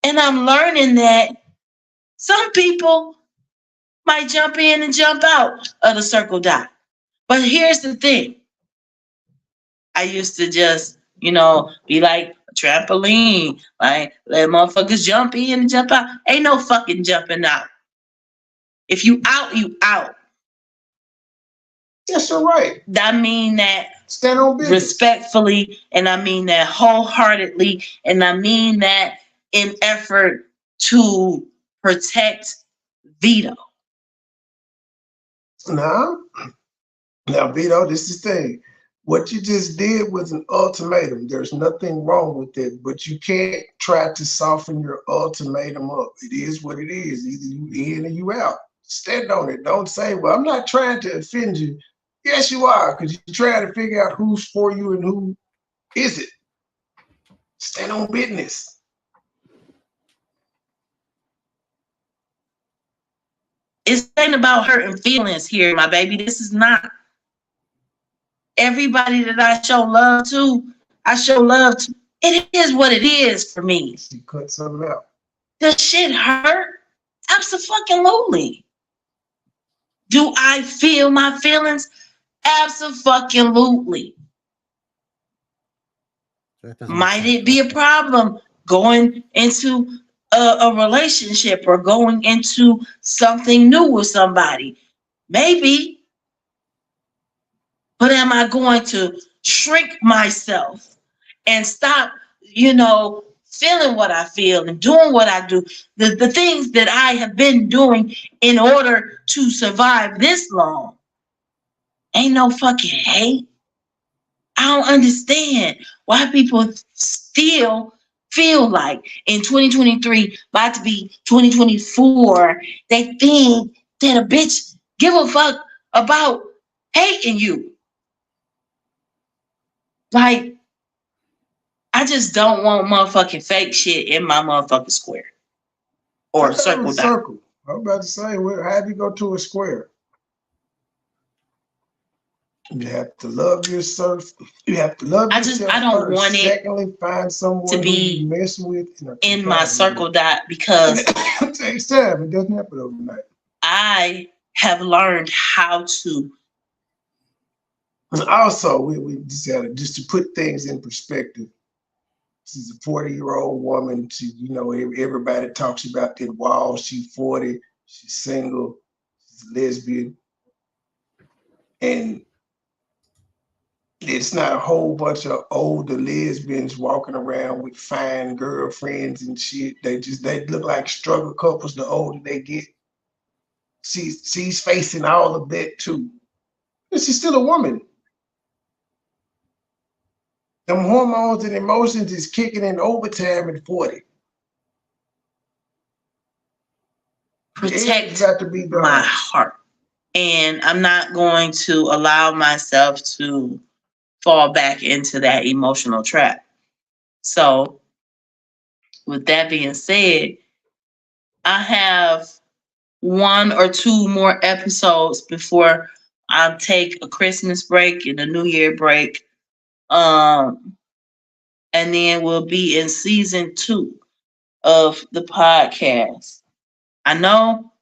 And I'm learning that some people might jump in and jump out of the circle dot. But here's the thing. I used to just, be like a trampoline. Like, let motherfuckers jump in and jump out. Ain't no fucking jumping out. If you out, you out. That's all right. I mean that stand on business. Respectfully, and I mean that wholeheartedly, and I mean that in effort to protect Vito. Now, Vito, this is the thing. What you just did was an ultimatum. There's nothing wrong with it, but you can't try to soften your ultimatum up. It is what it is. Either you in or you out. Stand on it. Don't say, well, I'm not trying to offend you. Yes, you are, because you're trying to figure out who's for you and who isn't. Stand on business. It's ain't about hurting feelings here, my baby. This is not. Everybody that I show love to, I show love to. It is what it is for me. You cut something out. Does shit hurt? Absolutely. Do I feel my feelings? Absolutely. Might it be a problem going into a relationship or going into something new with somebody? Maybe. But am I going to shrink myself and stop, feeling what I feel and doing what I do? The things that I have been doing in order to survive this long. Ain't no fucking hate. I don't understand why people still feel like in 2023, about to be 2024, they think that a bitch give a fuck about hating you. Like, I just don't want motherfucking fake shit in my motherfucking square. Or circle down. Circle. I'm about to say, how do you go to a square? You have to love yourself. You have to love yourself. I don't want it. Secondly, find someone to be who you mess with in my circle dot because it takes time. It doesn't happen overnight. I have learned how to. And also, we just to put things in perspective. She's a 40-year-old woman. She, everybody talks about that wall. She's 40. She's single. She's a lesbian. And it's not a whole bunch of older lesbians walking around with fine girlfriends and shit. They look like struggle couples the older they get. She's facing all of that too. But she's still a woman. Them hormones and emotions is kicking in overtime at 40. Protect my heart. And I'm not going to allow myself to fall back into that emotional trap. So, with that being said, I have 1 or 2 more episodes before I take a Christmas break and a New Year break. And then we'll be in season 2 of the podcast. I know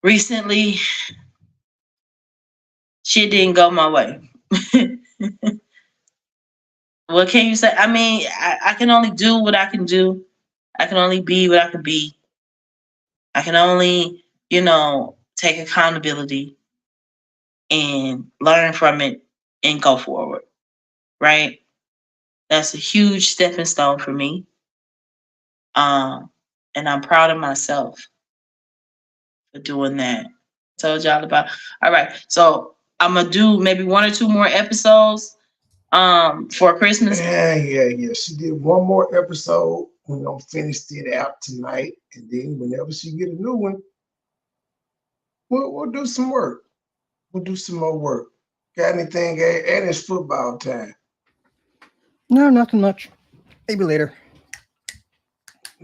recently shit didn't go my way. What can you say? I mean, I can only do what I can do. I can only be what I can be. I can only, take accountability and learn from it and go forward. Right? That's a huge stepping stone for me. And I'm proud of myself for doing that. Told y'all about. All right. So I'm gonna do maybe 1 or 2 more episodes for Christmas. Yeah. She did 1 more episode. We're gonna finish it out tonight. And then whenever she get a new one, we'll do some work. We'll do some more work. Got anything? And it's football time. No, nothing much. Maybe later.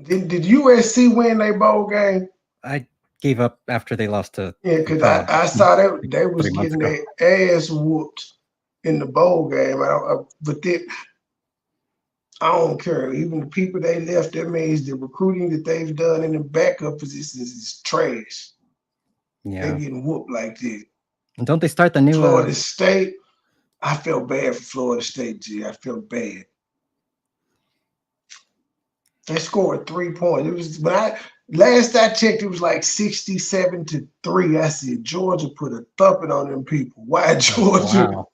Did USC win their bowl game? I gave up after they lost to. Yeah, because I saw that they was getting their ass whooped in the bowl game. I don't care. Even the people they left, that means the recruiting that they've done in the backup positions is trash. Yeah. They're getting whooped like that. And don't they start the new Florida State? I feel bad for Florida State, G. I feel bad. They scored 3 points. It was, but Last I checked, it was like 67-3. I said Georgia put a thumping on them people. Why Georgia? Wow.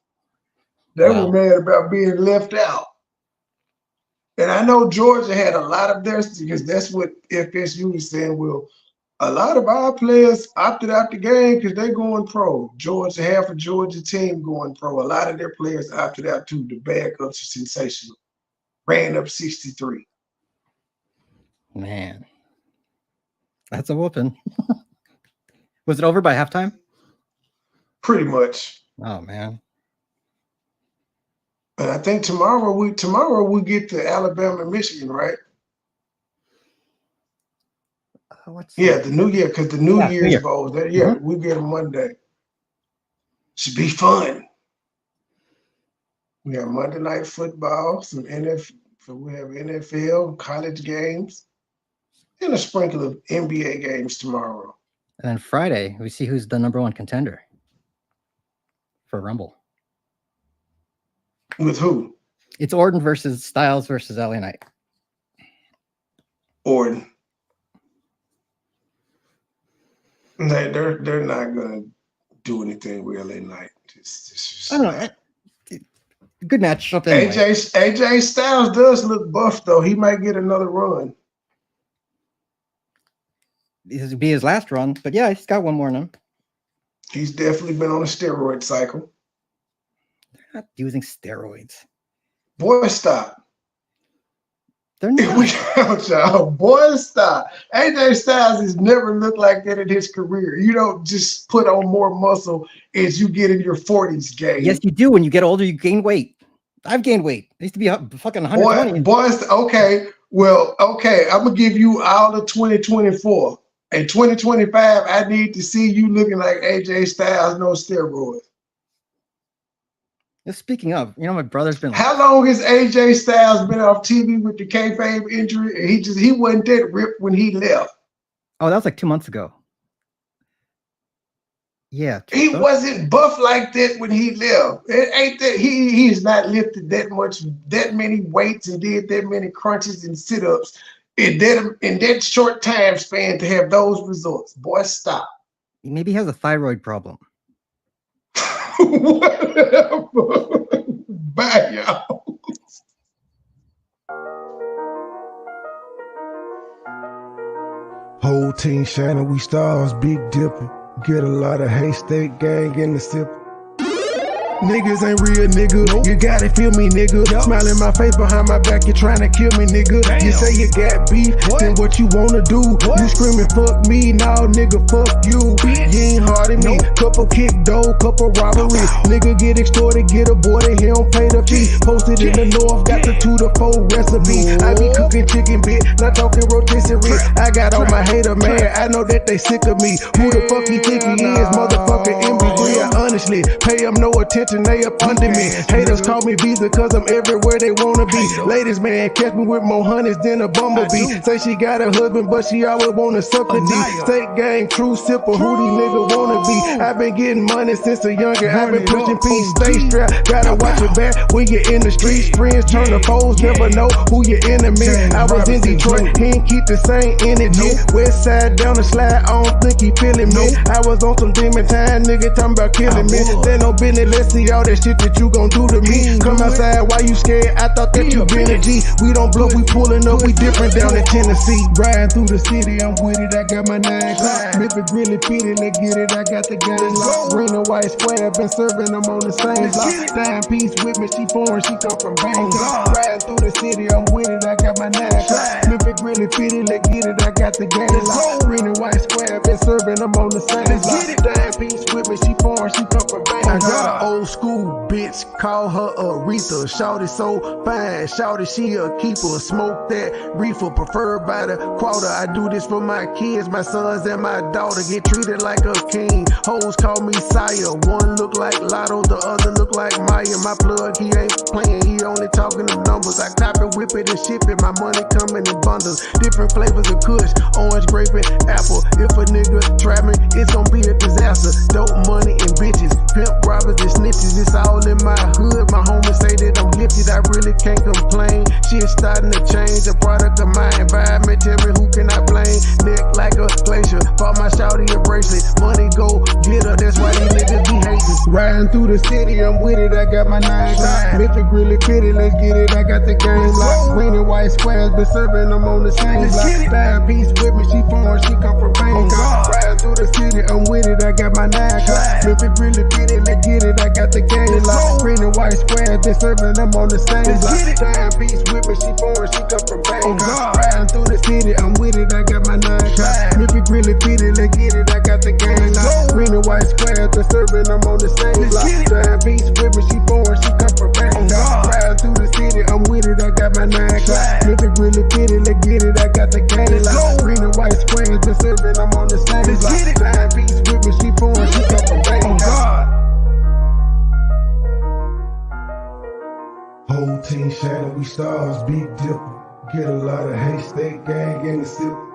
They were mad about being left out. And I know Georgia had a lot of theirs because that's what FSU was saying. Well, a lot of our players opted out the game because they're going pro. Georgia, half of Georgia team going pro. A lot of their players opted out too. The backups are sensational. Ran up 63. Man. That's a whooping. Was it over by halftime? Pretty much. Oh man. And I think tomorrow we get to Alabama, Michigan, right? The New Year, because the New Year's Bowl. We get them Monday. Should be fun. We have Monday Night Football, some NFL. So we have NFL, college games, and a sprinkle of NBA games tomorrow. And then Friday, we see who's the #1 contender for Rumble. With who? It's Orton versus Styles versus LA Knight. Orton. They're not gonna do anything with LA Knight. I don't know. Good matchup. Anyway. AJ Styles does look buff though. He might get another run. This will be his last run, but yeah, he's got one more in him. He's definitely been on a steroid cycle. They're not using steroids. Boy, stop. They're not. Y'all. Boy, stop. AJ Styles has never looked like that in his career. You don't just put on more muscle as you get in your 40s, gang. Yes, you do. When you get older, you gain weight. I've gained weight. I used to be fucking 120. Boys, okay. Well, okay. I'm going to give you all of 2024. In 2025, I need to see you looking like AJ Styles, no steroids. Speaking of, my brother's been. How long has AJ Styles been off TV with the kayfabe injury? He wasn't that ripped when he left. Oh, that was like 2 months ago. Yeah, he wasn't buff like that when he left. It ain't that he's not lifted that many weights and did that many crunches and sit-ups in that short time span to have those results. Boy, stop. Maybe he has a thyroid problem. Whatever. Bye, y'all. Whole team shining, we stars, big dipping. Get a lot of haystack gang in the sip. Niggas ain't real, nigga. You gotta feel me, nigga. Smile in my face behind my back, you trying to kill me, nigga. You say you got beef, then what you wanna do? You screaming, fuck me, now nigga, fuck you. You ain't hard at me. Couple kick dough, couple robberies. Nigga get extorted, get aborted, he don't pay the fee. Posted in the north, got the 2 to 4 recipe. I be cooking chicken bit, not talking rotisserie. I got all my hater man, I know that they sick of me. Who the fuck he think he is, motherfucker MB3? I honestly pay him no attention. They up under me. Haters call me Vito cause I'm everywhere they wanna be. Ladies, man, catch me with more honeys than a bumblebee. Say she got a husband, but she always wanna suck a D. State gang, true sipper, who these niggas wanna be. I've been getting money since a younger. I've been pushing peace, stay strapped. Gotta watch your back when you're in the streets. Friends turn to foes, never know who your enemy. I was in Detroit, he ain't keep the same energy. West side down the slide, I don't think he feeling me. I was on some demon time, nigga talking about killing me. They no business, let's see all that shit that you gon' do to me. Come outside, why you scared? I thought that you been a G. We don't bluff, we pulling up, we different down in Tennessee. Riding through the city, I'm with it, I got my 9 clock. If it really fitted, let's get it, I got the game locked. Green and white square, been serving them on the same block. Dime piece with me, she foreign, she come from Bangkok. Riding through the city, I'm with it, I got my 9 clock. If it really fitted, let's get it, I got the game locked. Green and white square, been serving them on the same block. Dime piece with me, she foreign, she come from Bangkok. I got an old school bitch, call her Aretha. Shawty so fine, shawty she a keeper. Smoke that reefer, preferred by the quarter. I do this for my kids, my sons and my daughter. Get treated like a king. Hoes call me sire. One look like Lotto, the other look like Maya. My plug, he ain't playing, he only talking the numbers. I cop it, whip it, and ship it. My money coming in bundles. Different flavors of kush, orange, grape, and apple. If a nigga trap me, it's gonna be a disaster. Dope money and bitches, pimp robbers and snitches. bitches, it's all in my hood. My homies say that I'm gifted, I really can't complain. Shit starting to change, a product of my environment. Tell me who can I blame? Neck like a glacier, bought my shawty a bracelet. Money go get her, that's why these niggas be hating. Riding through the city, I'm with it, I got my 9 Glock. If it really fitted, let's get it, I got the game locked. Green and white squares, been serving them on the same block. Bad beats with me, she foreign, she come from Bangkok. Riding through the city, I'm with it, I got my 9 Glock. If it really fitted, let's get it, I got the game locked. Green and white squares, been serving them on the same block. Bad beats with me, she foreign, she come from Bangkok. Riding through the city, I'm with it, I got my 9 Glock. If it really fitted, let's get it, I got the game locked. Green and white squares, been serving them on the same block. Bad beats with me, she foreign, she come from Bangkok. Riding through the city, I'm with it, I got my 9 Glock. If it really fitted, let's get it, I got the game locked. Green and white squares, been serving them on the same block. Bad beats with me, she foreign, she come from Bangkok. Whole team shining, we stars, big dipper. Get a lot of hate, stay gang in the sip.